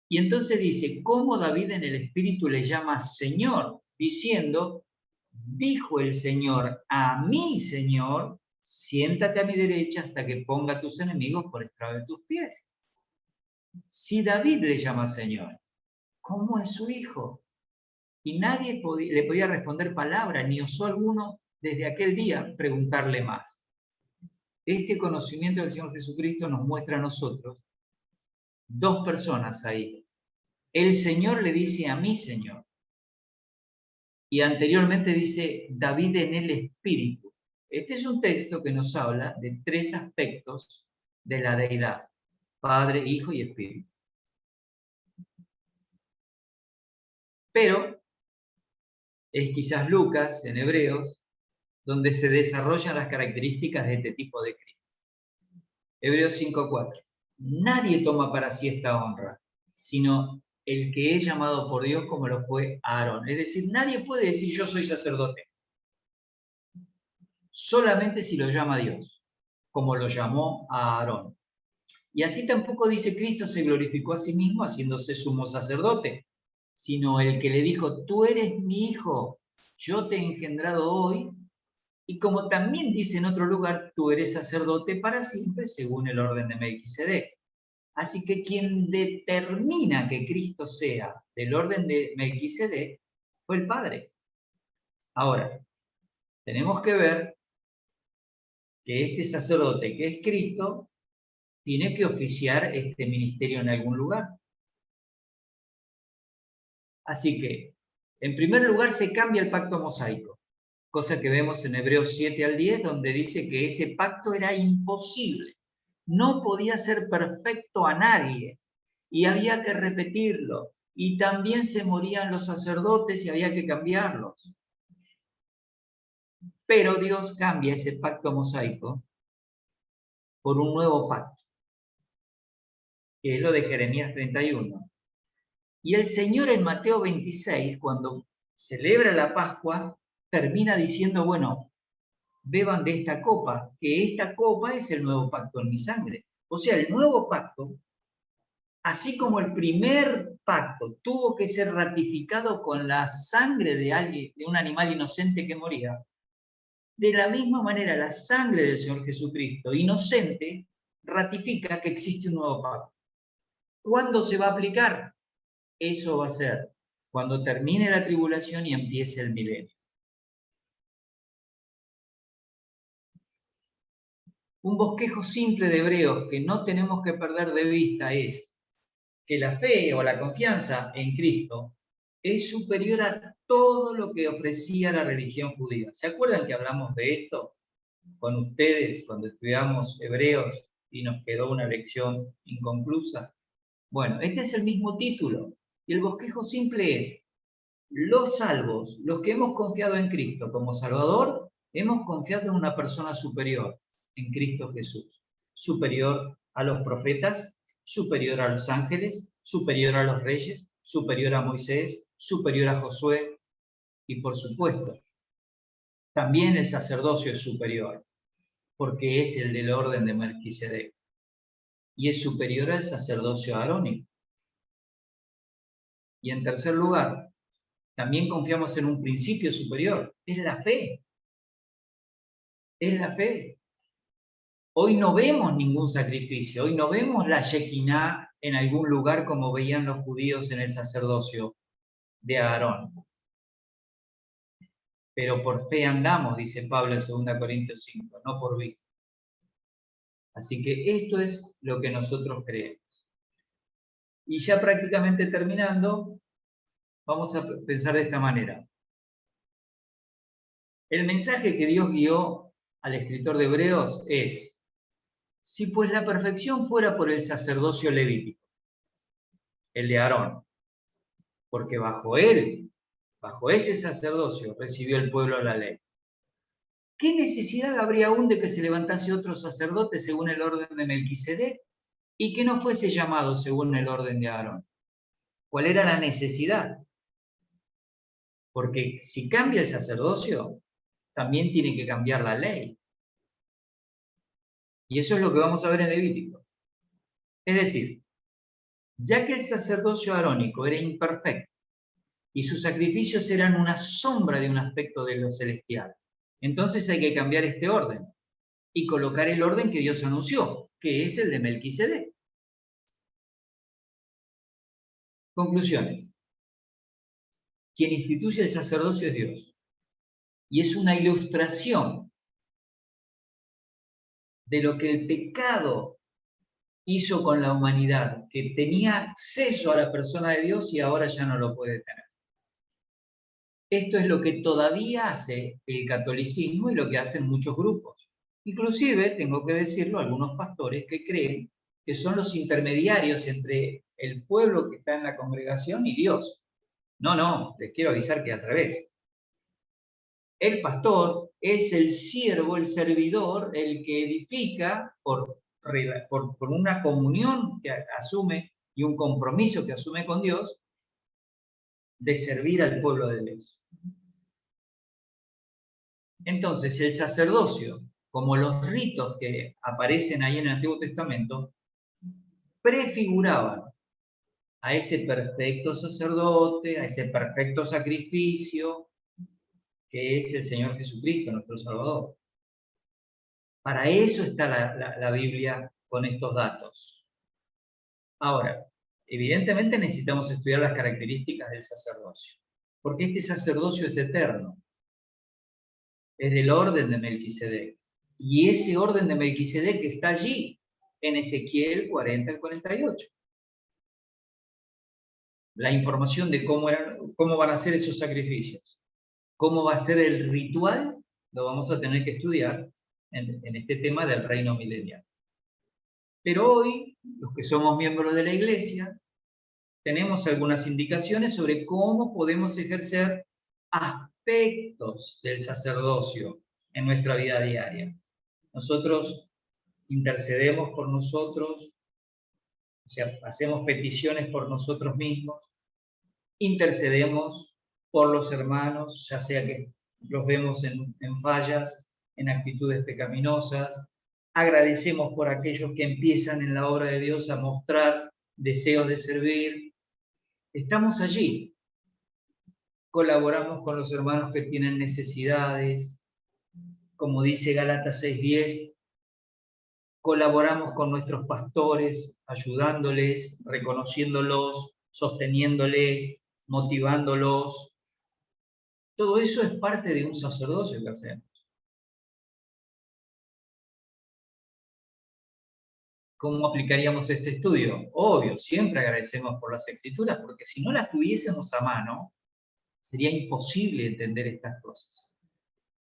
Y entonces dice, ¿cómo David en el Espíritu le llama Señor? Diciendo, dijo el Señor a mi Señor, siéntate a mi derecha hasta que ponga a tus enemigos por estrado de tus pies. Si David le llama Señor, ¿cómo es su hijo? Y nadie le podía responder palabra, ni osó alguno desde aquel día preguntarle más. Este conocimiento del Señor Jesucristo nos muestra a nosotros dos personas ahí. El Señor le dice a mi Señor. Y anteriormente dice David en el Espíritu. Este es un texto que nos habla de tres aspectos de la deidad. Padre, Hijo y Espíritu. Pero es quizás Lucas, en Hebreos, donde se desarrollan las características de este tipo de Cristo. Hebreos 5:4. Nadie toma para sí esta honra, sino el que es llamado por Dios como lo fue Aarón. Es decir, nadie puede decir yo soy sacerdote. Solamente si lo llama Dios, como lo llamó a Aarón. Y así tampoco dice Cristo se glorificó a sí mismo haciéndose sumo sacerdote, sino el que le dijo, tú eres mi hijo, yo te he engendrado hoy, y como también dice en otro lugar, tú eres sacerdote para siempre según el orden de Melquisedec. Así que quien determina que Cristo sea del orden de Melquisedec fue el Padre. Ahora, tenemos que ver que este sacerdote que es Cristo tiene que oficiar este ministerio en algún lugar. Así que, en primer lugar, se cambia el pacto mosaico, cosa que vemos en Hebreos 7 al 10, donde dice que ese pacto era imposible. No podía ser perfecto a nadie y había que repetirlo. Y también se morían los sacerdotes y había que cambiarlos. Pero Dios cambia ese pacto mosaico por un nuevo pacto, que es lo de Jeremías 31. Y el Señor en Mateo 26, cuando celebra la Pascua, termina diciendo, bueno, beban de esta copa, que esta copa es el nuevo pacto en mi sangre. O sea, el nuevo pacto, así como el primer pacto tuvo que ser ratificado con la sangre de alguien, de un animal inocente que moría, de la misma manera la sangre del Señor Jesucristo, inocente, ratifica que existe un nuevo pacto. ¿Cuándo se va a aplicar? Eso va a ser cuando termine la tribulación y empiece el milenio. Un bosquejo simple de Hebreos que no tenemos que perder de vista es que la fe o la confianza en Cristo es superior a todo lo que ofrecía la religión judía. ¿Se acuerdan que hablamos de esto con ustedes cuando estudiamos Hebreos y nos quedó una lección inconclusa? Bueno, este es el mismo título y el bosquejo simple es: los salvos, los que hemos confiado en Cristo como Salvador, hemos confiado en una persona superior, en Cristo Jesús. Superior a los profetas, superior a los ángeles, superior a los reyes, superior a Moisés, superior a Josué. Y por supuesto, también el sacerdocio es superior, porque es el del orden de Melquisedec. Y es superior al sacerdocio arónico. Y en tercer lugar, también confiamos en un principio superior, es la fe. Es la fe. Hoy no vemos ningún sacrificio, hoy no vemos la Shekinah en algún lugar como veían los judíos en el sacerdocio de Aarón. Pero por fe andamos, dice Pablo en 2 Corintios 5, no por vista. Así que esto es lo que nosotros creemos. Y ya prácticamente terminando, vamos a pensar de esta manera. El mensaje que Dios guió al escritor de Hebreos es: si pues la perfección fuera por el sacerdocio levítico, el de Aarón, porque bajo él, bajo ese sacerdocio, recibió el pueblo la ley, ¿qué necesidad habría aún de que se levantase otro sacerdote según el orden de Melquisedec y que no fuese llamado según el orden de Aarón? ¿Cuál era la necesidad? Porque si cambia el sacerdocio, también tiene que cambiar la ley. Y eso es lo que vamos a ver en Levítico. Es decir, ya que el sacerdocio arónico era imperfecto y sus sacrificios eran una sombra de un aspecto de lo celestial, entonces hay que cambiar este orden y colocar el orden que Dios anunció, que es el de Melquisedec. Conclusiones. Quien instituye el sacerdocio es Dios. Y es una ilustración de lo que el pecado hizo con la humanidad, que tenía acceso a la persona de Dios y ahora ya no lo puede tener. Esto es lo que todavía hace el catolicismo y lo que hacen muchos grupos. Inclusive, tengo que decirlo, algunos pastores que creen que son los intermediarios entre el pueblo que está en la congregación y Dios. No, no, les quiero avisar que al revés. El pastor es el siervo, el servidor, el que edifica por una comunión que asume y un compromiso que asume con Dios de servir al pueblo de Dios. Entonces, el sacerdocio, como los ritos que aparecen ahí en el Antiguo Testamento, prefiguraban a ese perfecto sacerdote, a ese perfecto sacrificio, que es el Señor Jesucristo, nuestro Salvador. Para eso está la Biblia con estos datos. Ahora, evidentemente necesitamos estudiar las características del sacerdocio, porque este sacerdocio es eterno, es del orden de Melquisedec, y ese orden de Melquisedec está allí, en Ezequiel 40 al 48. La información de cómo van a ser esos sacrificios, cómo va a ser el ritual, lo vamos a tener que estudiar en este tema del reino milenial. Pero hoy, los que somos miembros de la Iglesia, tenemos algunas indicaciones sobre cómo podemos ejercer aspectos del sacerdocio en nuestra vida diaria. Nosotros intercedemos por nosotros, o sea, hacemos peticiones por nosotros mismos, intercedemos por los hermanos, ya sea que los vemos en fallas, en actitudes pecaminosas, agradecemos por aquellos que empiezan en la obra de Dios a mostrar deseos de servir. Estamos allí, colaboramos con los hermanos que tienen necesidades, como dice Gálatas 6:10, colaboramos con nuestros pastores, ayudándoles, reconociéndolos, sosteniéndoles, motivándolos. Todo eso es parte de un sacerdocio que hacemos. ¿Cómo aplicaríamos este estudio? Obvio, siempre agradecemos por las escrituras, porque si no las tuviésemos a mano, sería imposible entender estas cosas.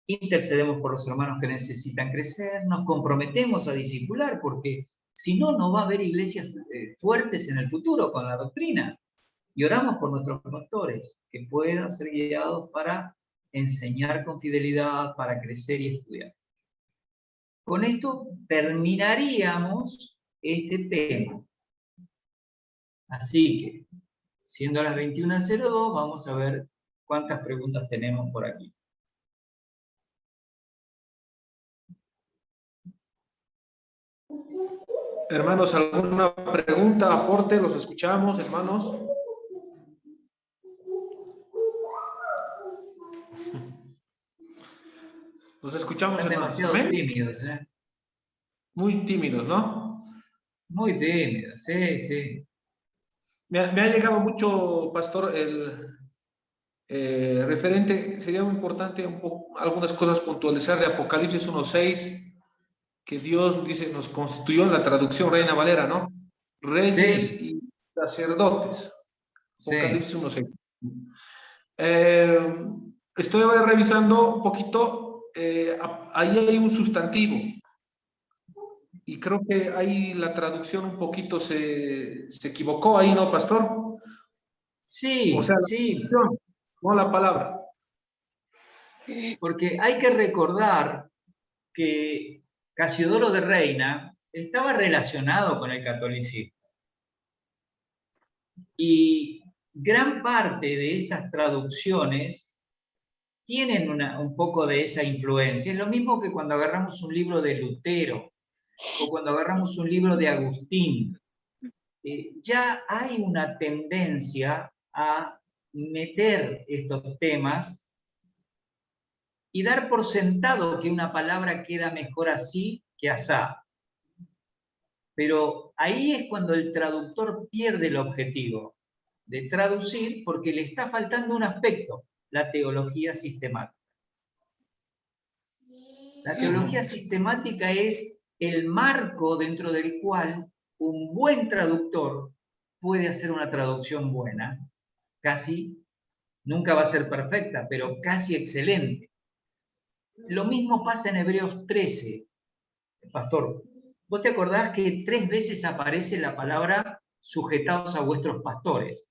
Intercedemos por los hermanos que necesitan crecer, nos comprometemos a discipular, porque si no, no va a haber iglesias fuertes en el futuro con la doctrina. Y oramos por nuestros pastores, que puedan ser guiados para enseñar con fidelidad, para crecer y estudiar. Con esto terminaríamos este tema. Así que, siendo las 21:02, vamos a ver cuántas preguntas tenemos por aquí. Hermanos, ¿alguna pregunta, aporte? Los escuchamos, hermanos. Los escuchamos, Están hermanos. demasiado ¿Amén? tímidos, ¿eh? Muy tímidos, ¿no? Muy tímidos, sí, sí. Me ha llegado mucho, pastor, el referente. Sería muy importante algunas cosas puntualizar de Apocalipsis 1:6, que Dios dice, nos constituyó en la traducción Reina Valera, ¿no? Reyes y sacerdotes. Apocalipsis 1:6. Estoy revisando un poquito, ahí hay un sustantivo, y creo que ahí la traducción un poquito se equivocó ahí, ¿no, pastor? Sí, O sea, sí. no la palabra. Porque hay que recordar que Casiodoro de Reina estaba relacionado con el catolicismo. Y gran parte de estas traducciones tienen un poco de esa influencia. Es lo mismo que cuando agarramos un libro de Lutero o cuando agarramos un libro de Agustín. Ya hay una tendencia a meter estos temas y dar por sentado que una palabra queda mejor así que asá. Pero ahí es cuando el traductor pierde el objetivo de traducir porque le está faltando un aspecto, la teología sistemática. La teología sistemática es el marco dentro del cual un buen traductor puede hacer una traducción buena, casi, nunca va a ser perfecta, pero casi excelente. Lo mismo pasa en Hebreos 13, pastor. vos te acordás que 3 veces aparece la palabra sujetados a vuestros pastores.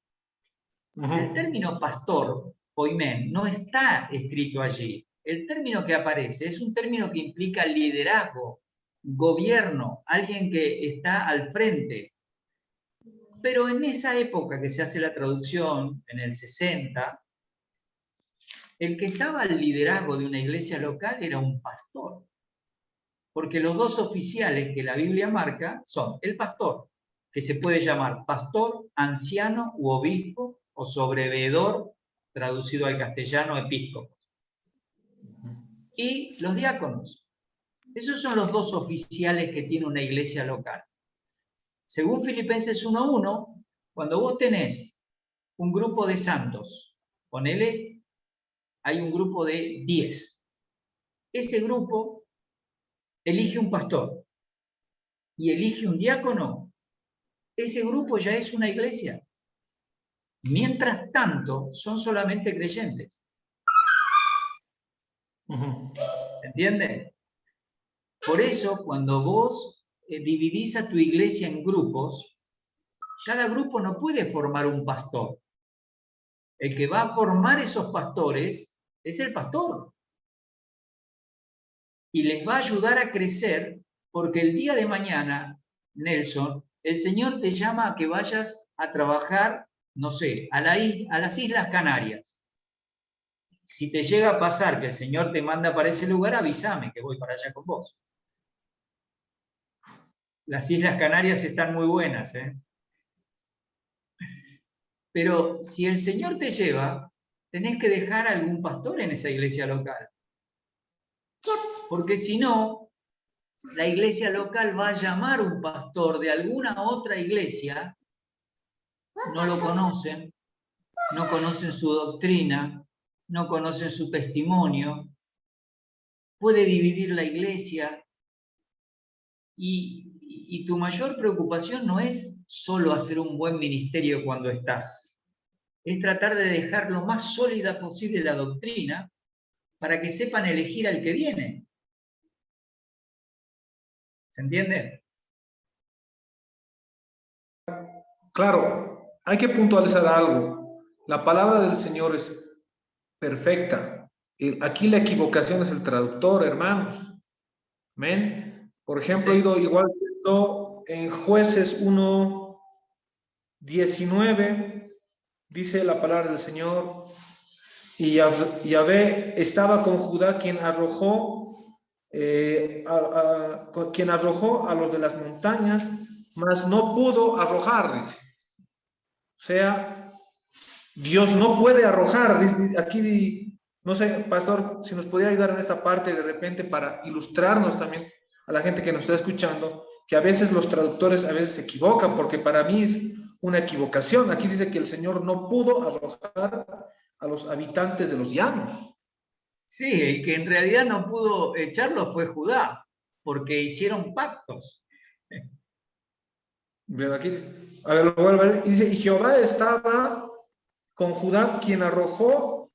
El término pastor, poimen, no está escrito allí. El término que aparece es un término que implica liderazgo, gobierno, alguien que está al frente. Pero en esa época que se hace la traducción, en el 60, el que estaba al liderazgo de una iglesia local era un pastor. Porque los dos oficiales que la Biblia marca son el pastor, que se puede llamar pastor, anciano u obispo, o sobreveedor, traducido al castellano, episcopo. Y los diáconos. Esos son los dos oficiales que tiene una iglesia local. Según Filipenses 1:1, cuando vos tenés un grupo de santos, ponele, hay un grupo de 10. Ese grupo elige un pastor y elige un diácono. Ese grupo ya es una iglesia. Mientras tanto, son solamente creyentes. ¿Entienden? Por eso, cuando vos dividís a tu iglesia en grupos, cada grupo no puede formar un pastor. El que va a formar esos pastores es el pastor. Y les va a ayudar a crecer, porque el día de mañana, Nelson, el Señor te llama a que vayas a trabajar, no sé, a las Islas Canarias. Si te llega a pasar que el Señor te manda para ese lugar, avísame que voy para allá con vos. Las Islas Canarias están muy buenas, ¿eh? Pero si el Señor te lleva, tenés que dejar a algún pastor en esa iglesia local. Porque si no, la iglesia local va a llamar a un pastor de alguna otra iglesia, no lo conocen, no conocen su doctrina, no conocen su testimonio, puede dividir la iglesia y tu mayor preocupación no es solo hacer un buen ministerio cuando estás, es tratar de dejar lo más sólida posible la doctrina para que sepan elegir al que viene. ¿Se entiende? Claro, hay que puntualizar algo. La palabra del Señor es perfecta. Aquí la equivocación es el traductor, hermanos. Amén. Por ejemplo, he ido igual en Jueces 1:19, dice la palabra del Señor, y Yahvé estaba con Judá, quien arrojó a los de las montañas, mas no pudo arrojar, dice. O sea, Dios no puede arrojar. Aquí, no sé, pastor, si nos pudiera ayudar en esta parte de repente para ilustrarnos también a la gente que nos está escuchando, que a veces los traductores a veces se equivocan, porque para mí es una equivocación. Aquí dice que el Señor no pudo arrojar a los habitantes de los llanos. Sí, el que en realidad no pudo echarlo fue Judá, porque hicieron pactos. Pero aquí, a ver, lo vuelvo a ver. Dice, y Jehová estaba con Judá, quien arrojó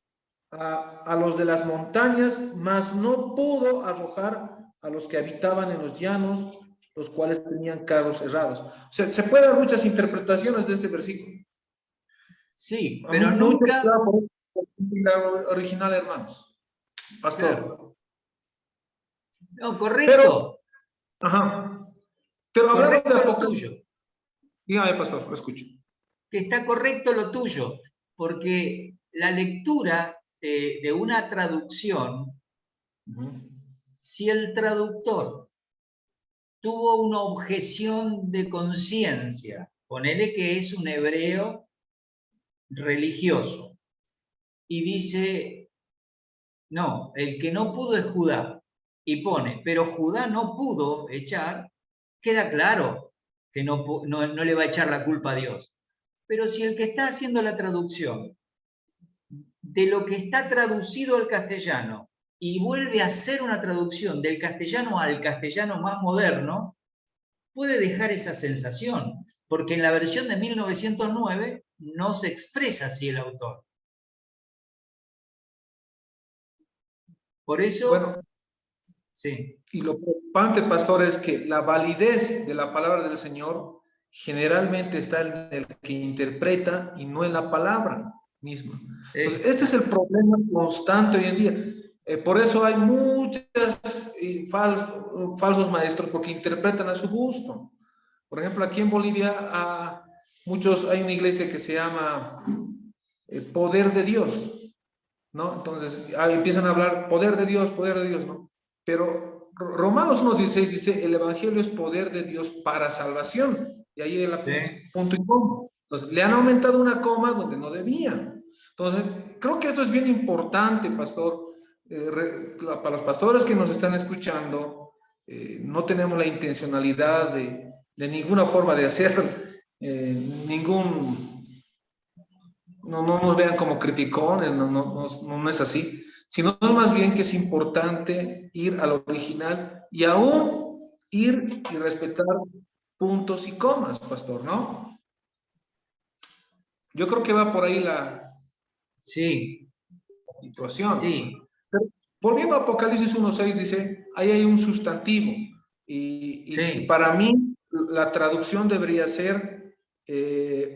a los de las montañas, mas no pudo arrojar a los que habitaban en los llanos, los cuales tenían carros errados. O sea, se pueden dar muchas interpretaciones de este versículo. Sí, pero nunca... La original, hermanos. Pastor. Claro. No, correcto. Pero hablando correcto de lo tuyo. Dígame, pastor, lo escucho. Que está correcto lo tuyo, porque la lectura de una traducción, si el traductor tuvo una objeción de conciencia, ponele que es un hebreo religioso, y dice, no, el que no pudo es Judá, y pone, pero Judá no pudo echar, queda claro que no le va a echar la culpa a Dios. Pero si el que está haciendo la traducción de lo que está traducido al castellano y vuelve a hacer una traducción del castellano al castellano más moderno, puede dejar esa sensación, porque en la versión de 1909 no se expresa así el autor. Por eso, bueno, Sí, Y lo preocupante, pastor, es que la validez de la palabra del Señor generalmente está en el que interpreta y no en la palabra misma. Entonces, este es el exacto. problema constante hoy en día. Por eso hay muchos falsos maestros, porque interpretan a su gusto. Por ejemplo, aquí en Bolivia hay una iglesia que se llama Poder de Dios, ¿no? Entonces empiezan a hablar poder de Dios, ¿no? Pero Romanos 1:16 dice, el Evangelio es poder de Dios para salvación. Y ahí el Sí. punto y coma. Entonces, le han aumentado una coma donde no debían. Entonces, creo que esto es bien importante, pastor. Para los pastores que nos están escuchando, no tenemos la intencionalidad de ninguna forma de hacer no nos vean como criticones, no es así, sino más bien que es importante ir al original y aún ir y respetar puntos y comas, pastor, ¿no? Yo creo que va por ahí la Sí, situación. sí, Pero, volviendo a Apocalipsis 1:6, dice, ahí hay un sustantivo. Y sí. para mí la traducción debería ser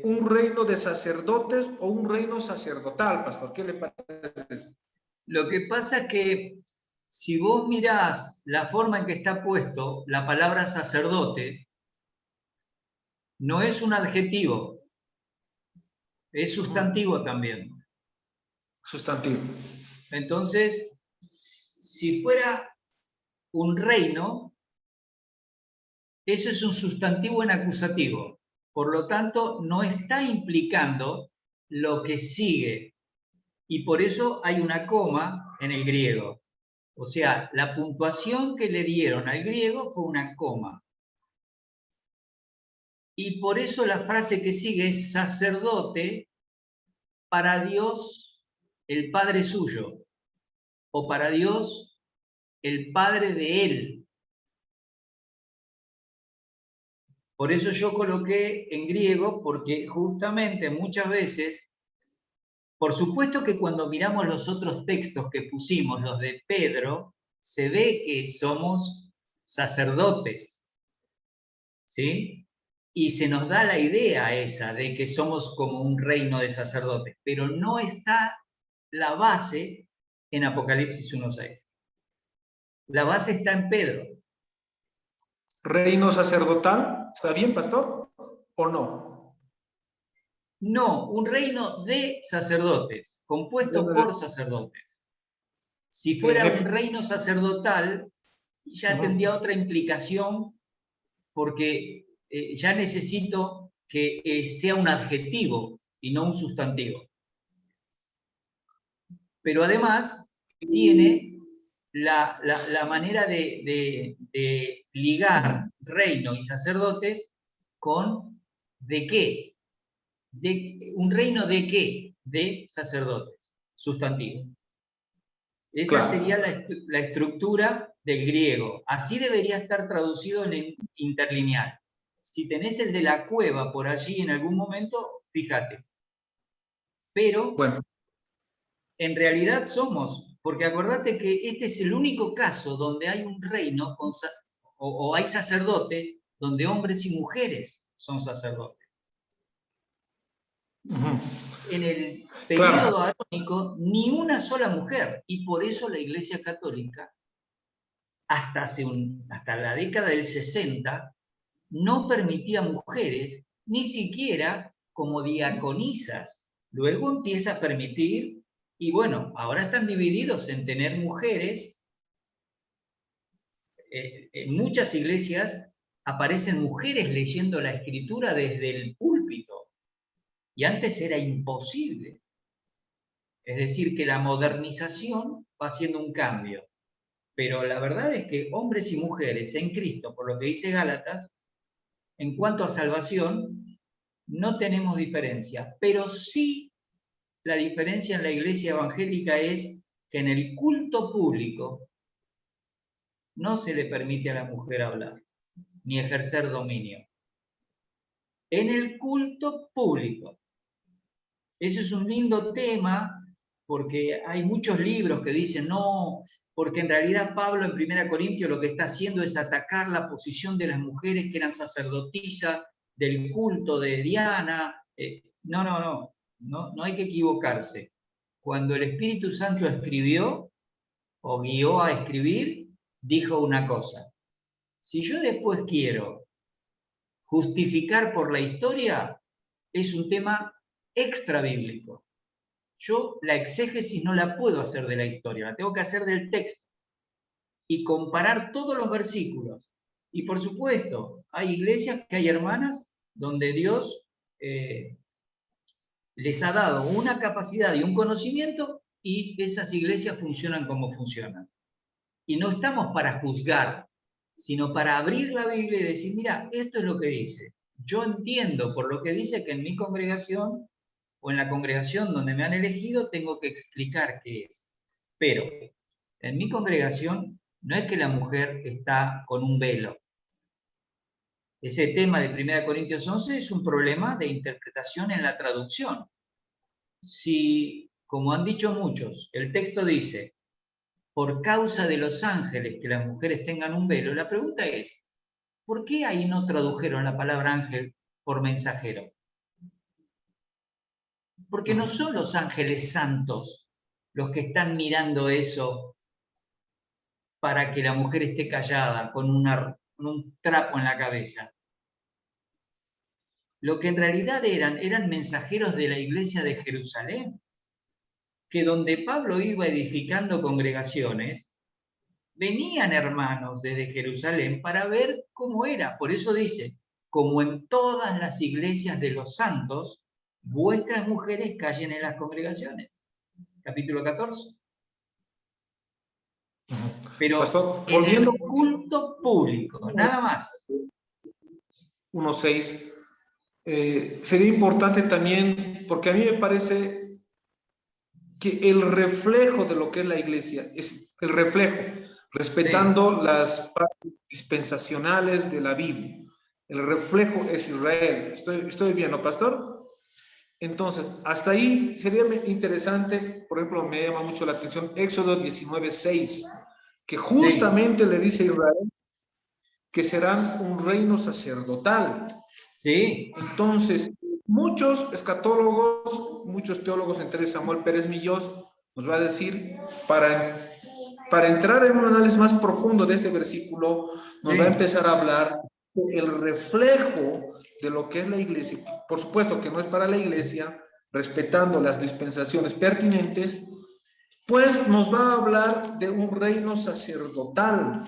un reino de sacerdotes o un reino sacerdotal, pastor. ¿Qué le parece? Lo que pasa es que si vos mirás la forma en que está puesto la palabra sacerdote, no es un adjetivo, es sustantivo también. Sustantivo. Entonces, si fuera un reino, eso es un sustantivo en acusativo. Por lo tanto, no está implicando lo que sigue. Y por eso hay una coma en el griego. O sea, la puntuación que le dieron al griego fue una coma. Y por eso la frase que sigue es sacerdote para Dios el Padre suyo, o para Dios el Padre de él. Por eso yo coloqué en griego, porque justamente muchas veces, por supuesto que cuando miramos los otros textos que pusimos, los de Pedro, se ve que somos sacerdotes, ¿sí? Y se nos da la idea esa de que somos como un reino de sacerdotes, pero no está la base en Apocalipsis 1:6. La base está en Pedro. ¿Reino sacerdotal? ¿Está bien, pastor? ¿O no? No, un reino de sacerdotes, compuesto por sacerdotes. Si fuera un reino sacerdotal, ya tendría otra implicación porque ya necesito que sea un adjetivo y no un sustantivo. Pero además tiene la manera de ligar reino y sacerdotes con ¿de qué? ¿Un reino de qué? De sacerdotes, sustantivo. Esa sería Claro. la estructura del griego. Así debería estar traducido en el interlineal. Si tenés el de la cueva por allí en algún momento, fíjate. Pero Bueno, en realidad somos, porque acordate que este es el único caso donde hay un reino o hay sacerdotes donde hombres y mujeres son sacerdotes. En el claro. periodo arónico, ni una sola mujer, y por eso la Iglesia Católica hasta la década del 60, no permitía mujeres, ni siquiera como diaconisas. Luego empieza a permitir, y bueno, ahora están divididos en tener mujeres. En muchas iglesias aparecen mujeres leyendo la escritura desde el púlpito, y antes era imposible. Es decir, que la modernización va haciendo un cambio. Pero la verdad es que hombres y mujeres en Cristo, por lo que dice Gálatas, en cuanto a salvación, no tenemos diferencia, pero sí la diferencia en la iglesia evangélica es que en el culto público no se le permite a la mujer hablar, ni ejercer dominio. En el culto público. Eso es un lindo tema porque hay muchos libros que dicen, no, porque en realidad Pablo en 1 Corintios lo que está haciendo es atacar la posición de las mujeres que eran sacerdotisas del culto de Diana. No hay que equivocarse. Cuando el Espíritu Santo escribió o guió a escribir, dijo una cosa. Si yo después quiero justificar por la historia, es un tema extra bíblico. Yo la exégesis no la puedo hacer de la historia, la tengo que hacer del texto y comparar todos los versículos. Y por supuesto, hay iglesias que hay hermanas donde Dios les ha dado una capacidad y un conocimiento y esas iglesias funcionan como funcionan. Y no estamos para juzgar, sino para abrir la Biblia y decir, mira, esto es lo que dice. Yo entiendo por lo que dice que en mi congregación o en la congregación donde me han elegido tengo que explicar qué es. Pero en mi congregación no es que la mujer está con un velo. Ese tema de 1 Corintios 11 es un problema de interpretación en la traducción. Si, como han dicho muchos, el texto dice, por causa de los ángeles que las mujeres tengan un velo, la pregunta es, ¿por qué ahí no tradujeron la palabra ángel por mensajero? Porque no son los ángeles santos los que están mirando eso para que la mujer esté callada con un trapo en la cabeza. Lo que en realidad eran mensajeros de la iglesia de Jerusalén, que donde Pablo iba edificando congregaciones, venían hermanos desde Jerusalén para ver cómo era. Por eso dice, como en todas las iglesias de los santos, vuestras mujeres callen en las congregaciones. Capítulo 14. Pero Pastor, en el culto público, nada más. 1:6. Sería importante también, porque a mí me parece que el reflejo de lo que es la iglesia es el reflejo, respetando las partes dispensacionales de la Biblia. El reflejo es Israel. ¿Estoy bien, no, pastor? Entonces, hasta ahí sería interesante, por ejemplo, me llama mucho la atención Éxodo 19:6, que justamente le dice a Israel que serán un reino sacerdotal. Sí. Entonces, muchos escatólogos, muchos teólogos, entre Samuel Pérez Millós, nos va a decir, para entrar en un análisis más profundo de este versículo, nos va a empezar a hablar del reflejo de lo que es la iglesia. Por supuesto que no es para la iglesia, respetando las dispensaciones pertinentes, pues nos va a hablar de un reino sacerdotal,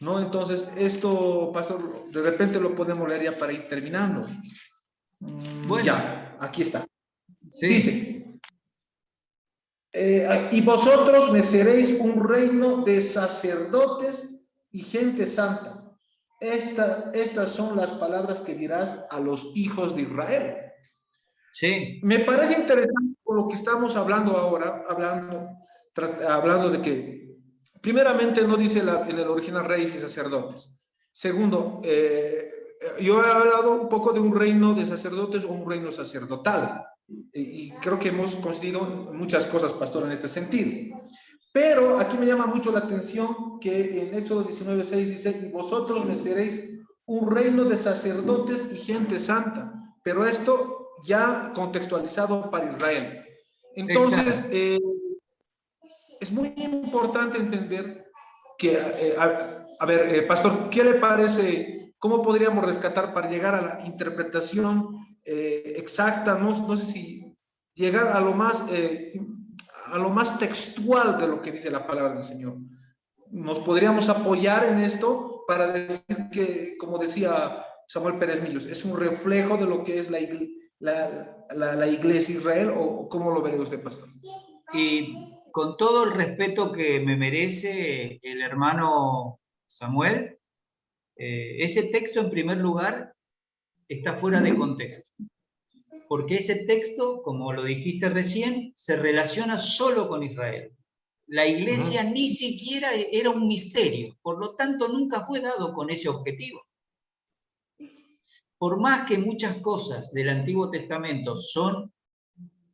¿no? Entonces, esto, pastor, de repente lo podemos leer ya para ir terminando. Bueno, ya, aquí está. Sí. Dice, y vosotros me seréis un reino de sacerdotes y gente santa. Estas son las palabras que dirás a los hijos de Israel. Sí. Me parece interesante por lo que estamos hablando ahora, hablando de que, primeramente, no dice en el original reyes y sacerdotes. Segundo, yo he hablado un poco de un reino de sacerdotes o un reino sacerdotal. Y creo que hemos coincidido muchas cosas, pastor, en este sentido. Pero aquí me llama mucho la atención que en Éxodo 19:6 dice, y vosotros me seréis un reino de sacerdotes y gente santa. Pero esto ya contextualizado para Israel. Entonces, es muy importante entender que, a ver, pastor, ¿qué le parece? ¿Cómo podríamos rescatar para llegar a la interpretación exacta? No sé si llegar a lo más textual de lo que dice la palabra del Señor. ¿Nos podríamos apoyar en esto para decir que, como decía Samuel Pérez Millós, es un reflejo de lo que es la iglesia Israel, o cómo lo ve usted, pastor? Y con todo el respeto que me merece el hermano Samuel, ese texto en primer lugar está fuera de contexto. Porque ese texto, como lo dijiste recién, se relaciona solo con Israel. La iglesia ni siquiera era un misterio, por lo tanto nunca fue dado con ese objetivo. Por más que muchas cosas del Antiguo Testamento son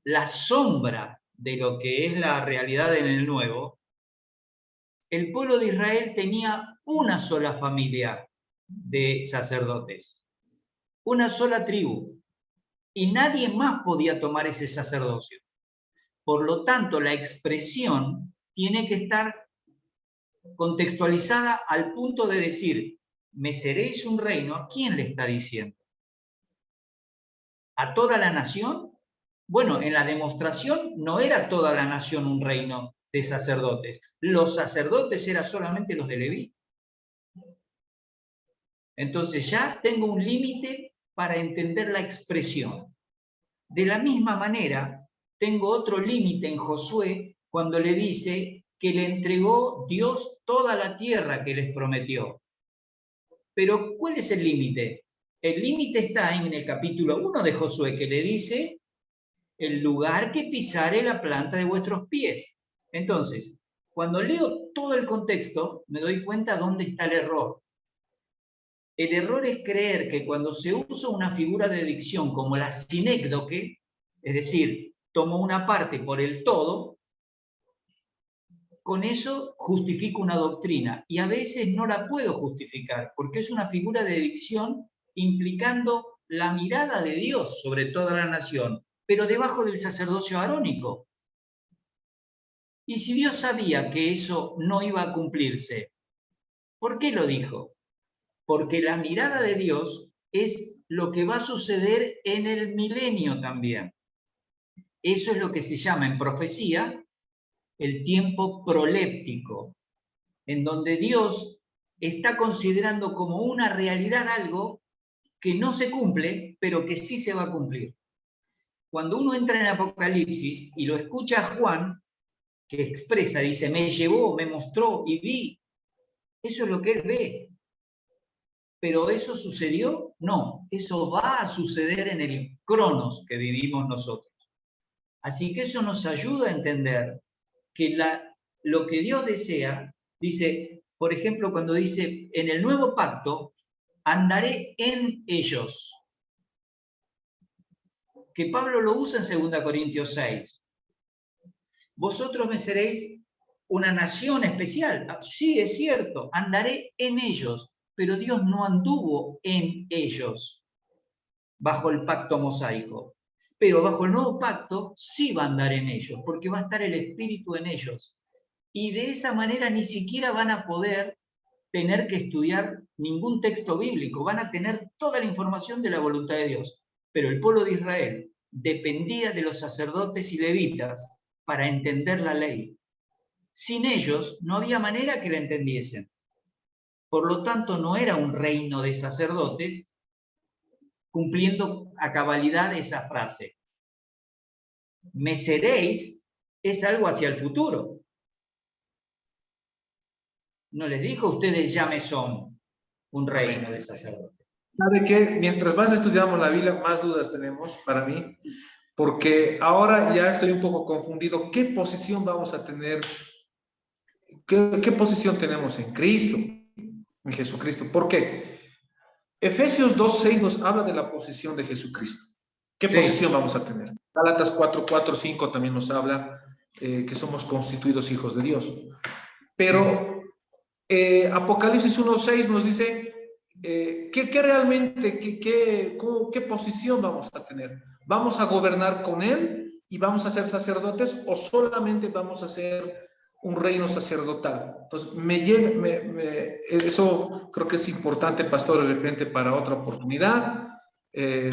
la sombra de lo que es la realidad en el Nuevo, el pueblo de Israel tenía una sola familia de sacerdotes, una sola tribu, y nadie más podía tomar ese sacerdocio. Por lo tanto, la expresión tiene que estar contextualizada al punto de decir, me seréis un reino. ¿A quién le está diciendo? ¿A toda la nación? Bueno, en la demostración no era toda la nación un reino de sacerdotes. Los sacerdotes eran solamente los de Leví. Entonces ya tengo un límite para entender la expresión. De la misma manera, tengo otro límite en Josué cuando le dice que le entregó Dios toda la tierra que les prometió. Pero, ¿cuál es el límite? El límite está en el capítulo 1 de Josué, que le dice, el lugar que pisare la planta de vuestros pies. Entonces, cuando leo todo el contexto, me doy cuenta dónde está el error. El error es creer que cuando se usa una figura de dicción como la sinécdoque, es decir, tomo una parte por el todo, con eso justifico una doctrina y a veces no la puedo justificar porque es una figura de dicción implicando la mirada de Dios sobre toda la nación, pero debajo del sacerdocio arónico. Y si Dios sabía que eso no iba a cumplirse, ¿por qué lo dijo? Porque la mirada de Dios es lo que va a suceder en el milenio también. Eso es lo que se llama en profecía el tiempo proléptico, en donde Dios está considerando como una realidad algo que no se cumple, pero que sí se va a cumplir. Cuando uno entra en Apocalipsis y lo escucha a Juan, que expresa, dice, me llevó, me mostró y vi, eso es lo que él ve. ¿Pero eso sucedió? No, eso va a suceder en el cronos que vivimos nosotros. Así que eso nos ayuda a entender que lo que Dios desea, dice, por ejemplo, cuando dice, en el nuevo pacto, andaré en ellos. Que Pablo lo usa en 2 Corintios 6. Vosotros me seréis una nación especial. Sí, es cierto, andaré en ellos, pero Dios no anduvo en ellos bajo el pacto mosaico. Pero bajo el nuevo pacto sí va a andar en ellos, porque va a estar el Espíritu en ellos. Y de esa manera ni siquiera van a poder tener que estudiar ningún texto bíblico, van a tener toda la información de la voluntad de Dios. Pero el pueblo de Israel dependía de los sacerdotes y levitas para entender la ley. Sin ellos no había manera que la entendiesen. Por lo tanto, no era un reino de sacerdotes cumpliendo a cabalidad esa frase. Me seréis es algo hacia el futuro. No les dijo ustedes ya me son un reino de sacerdotes. ¿Sabe qué? Mientras más estudiamos la Biblia, más dudas tenemos para mí, porque ahora ya estoy un poco confundido. ¿Qué posición vamos a tener? ¿Qué posición tenemos en Cristo, en Jesucristo? ¿Por qué? Efesios 2:6 nos habla de la posición de Jesucristo. ¿Qué posición vamos a tener? Gálatas 4:4-5 también nos habla que somos constituidos hijos de Dios. Pero Apocalipsis 1:6 nos dice ¿qué realmente, qué posición vamos a tener? ¿Vamos a gobernar con Él y vamos a ser sacerdotes o solamente vamos a ser un reino sacerdotal? Entonces, eso creo que es importante, pastor, de repente para otra oportunidad.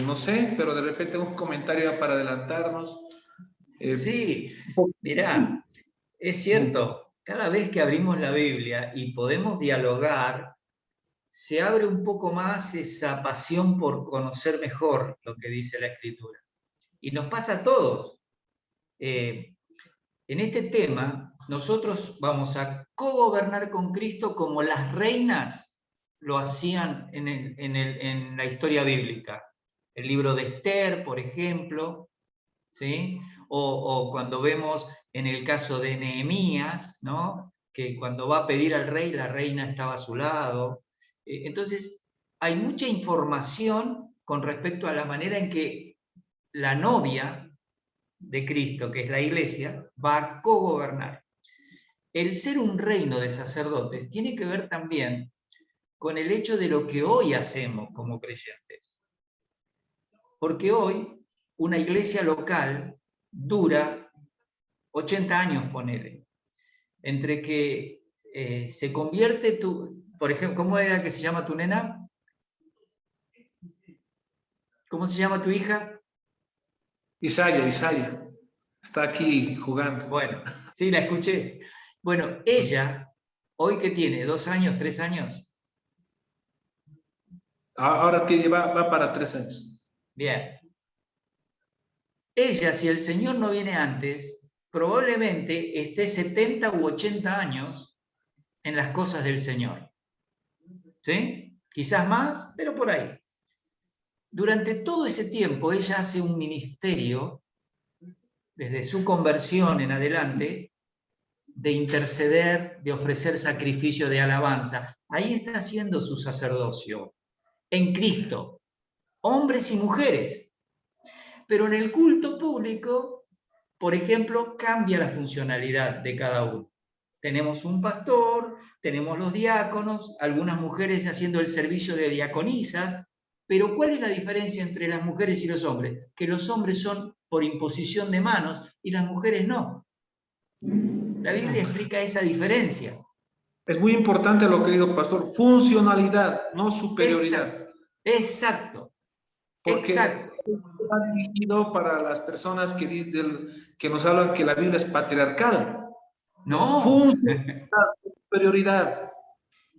No sé, pero de repente un comentario para adelantarnos. Sí, mirá, es cierto, cada vez que abrimos la Biblia y podemos dialogar, se abre un poco más esa pasión por conocer mejor lo que dice la Escritura. Y nos pasa a todos. En este tema, nosotros vamos a cogobernar con Cristo como las reinas lo hacían en la historia bíblica. El libro de Esther, por ejemplo, ¿sí? O cuando vemos en el caso de Nehemías, ¿no? Que cuando va a pedir al rey, la reina estaba a su lado. Entonces, hay mucha información con respecto a la manera en que la novia de Cristo, que es la iglesia, va a cogobernar. el ser un reino de sacerdotes tiene que ver también con el hecho de lo que hoy hacemos como creyentes. Porque hoy una iglesia local dura 80 años, ponele. Entre que se convierte por ejemplo, ¿cómo era que se llama tu nena? ¿Cómo se llama tu hija? Isaya. Está aquí jugando. Bueno, sí, la escuché. Bueno, ella, hoy que tiene, 2 años, 3 años. Ahora va para 3 años. Bien. Ella, si el Señor no viene antes, probablemente esté 70 u 80 años en las cosas del Señor. ¿Sí? Quizás más, pero por ahí. Durante todo ese tiempo ella hace un ministerio, desde su conversión en adelante, de interceder, de ofrecer sacrificio de alabanza. Ahí está haciendo su sacerdocio, en Cristo, hombres y mujeres. Pero en el culto público, por ejemplo, cambia la funcionalidad de cada uno. Tenemos un pastor, tenemos los diáconos, algunas mujeres haciendo el servicio de diaconisas, pero ¿cuál es la diferencia entre las mujeres y los hombres? Que los hombres son por imposición de manos y las mujeres no. La Biblia explica esa diferencia. Es muy importante lo que dijo pastor, funcionalidad, no superioridad. Exacto. Porque Exacto. está dirigido para las personas que nos hablan que la Biblia es patriarcal. No. Funcionalidad, superioridad.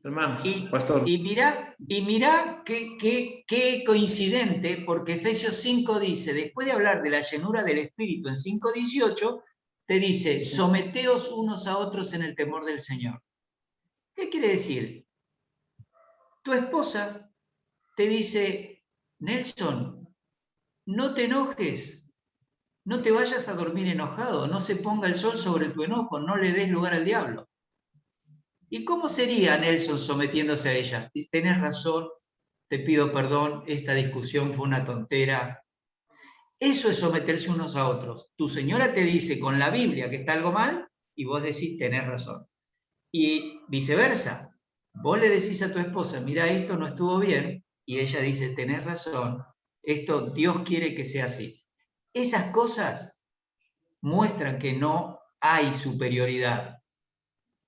Hermanos, pastor. Y mirá qué coincidente, porque Efesios 5 dice, después de hablar de la llenura del Espíritu en 5:18, te dice, someteos unos a otros en el temor del Señor. ¿Qué quiere decir? Tu esposa te dice, Nelson, no te enojes, no te vayas a dormir enojado, no se ponga el sol sobre tu enojo, no le des lugar al diablo. ¿Y cómo sería Nelson sometiéndose a ella? Dice, tenés razón, te pido perdón, esta discusión fue una tontera. Eso es someterse unos a otros. Tu señora te dice con la Biblia que está algo mal y vos decís, tenés razón. Y viceversa, vos le decís a tu esposa, mira, esto no estuvo bien, y ella dice, tenés razón, esto Dios quiere que sea así. Esas cosas muestran que no hay superioridad.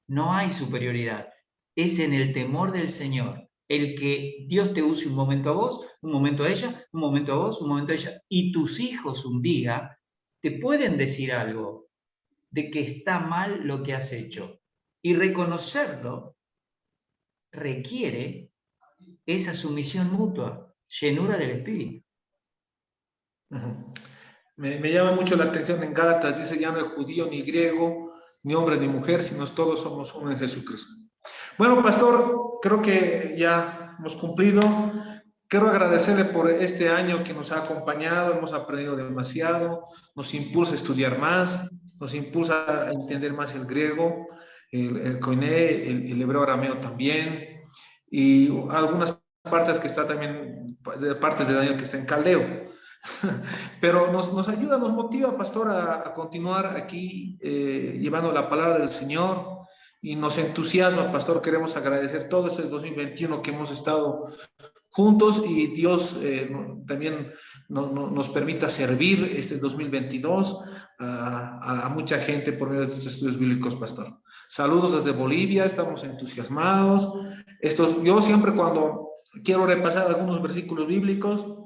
No hay superioridad. Es en el temor del Señor. El que Dios te use un momento a vos, un momento a ella, un momento a vos, un momento a ella. Y tus hijos un día te pueden decir algo de que está mal lo que has hecho. Y reconocerlo requiere esa sumisión mutua, llenura del Espíritu. Me llama mucho la atención en Gálatas, dice ya no hay judío ni griego, ni hombre ni mujer, sino todos somos uno en Jesucristo. Bueno, pastor, creo que ya hemos cumplido. Quiero agradecerle por este año que nos ha acompañado, hemos aprendido demasiado, nos impulsa a estudiar más, nos impulsa a entender más el griego, el koiné, el hebreo arameo también, y algunas partes que está también, partes de Daniel que está en caldeo. Pero nos ayuda, nos motiva, pastor, a continuar aquí llevando la palabra del Señor y nos entusiasma, pastor. Queremos agradecer todo este 2021 que hemos estado juntos y Dios también nos permita servir este 2022 a mucha gente por medio de estos estudios bíblicos, pastor. Saludos desde Bolivia, estamos entusiasmados. Yo siempre cuando quiero repasar algunos versículos bíblicos,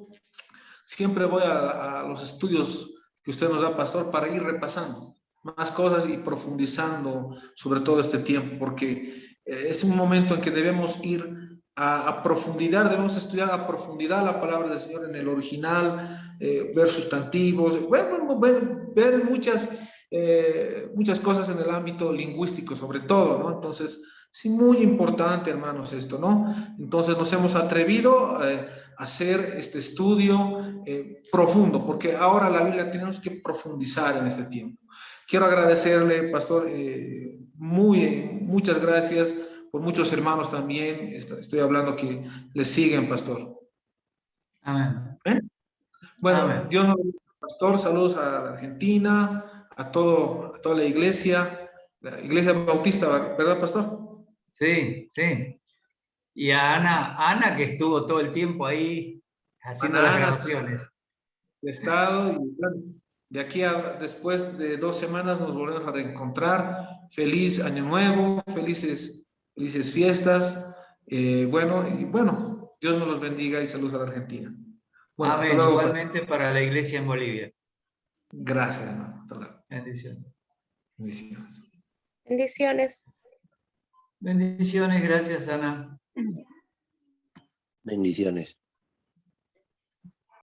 siempre voy a los estudios que usted nos da, pastor, para ir repasando más cosas y profundizando sobre todo este tiempo, porque es un momento en que debemos ir a profundidad, debemos estudiar a profundidad la palabra del Señor en el original, ver sustantivos, ver muchas cosas en el ámbito lingüístico sobre todo, ¿no? Entonces, sí, muy importante, hermanos, esto, ¿no? Entonces nos hemos atrevido a hacer este estudio profundo, porque ahora la Biblia tenemos que profundizar en este tiempo. Quiero agradecerle, pastor, muchas gracias por muchos hermanos también. Estoy hablando que le siguen, pastor. Amén. Bueno, Amén. Dios nos bendiga, pastor. Saludos a la Argentina, a toda la iglesia. la Iglesia Bautista, ¿verdad, pastor? Sí, sí. Y a Ana que estuvo todo el tiempo ahí haciendo las Ana, grabaciones. estado, y bueno, de aquí a después de 2 semanas nos volvemos a reencontrar. Feliz año nuevo, felices fiestas. Bueno, y bueno, Dios nos los bendiga y saludos a la Argentina. Bueno, hasta Amén. luego. Igualmente para la iglesia en Bolivia. Gracias, hermano. Hasta luego. Bendiciones. Bendiciones. Bendiciones. Bendiciones, gracias Ana. Bendiciones.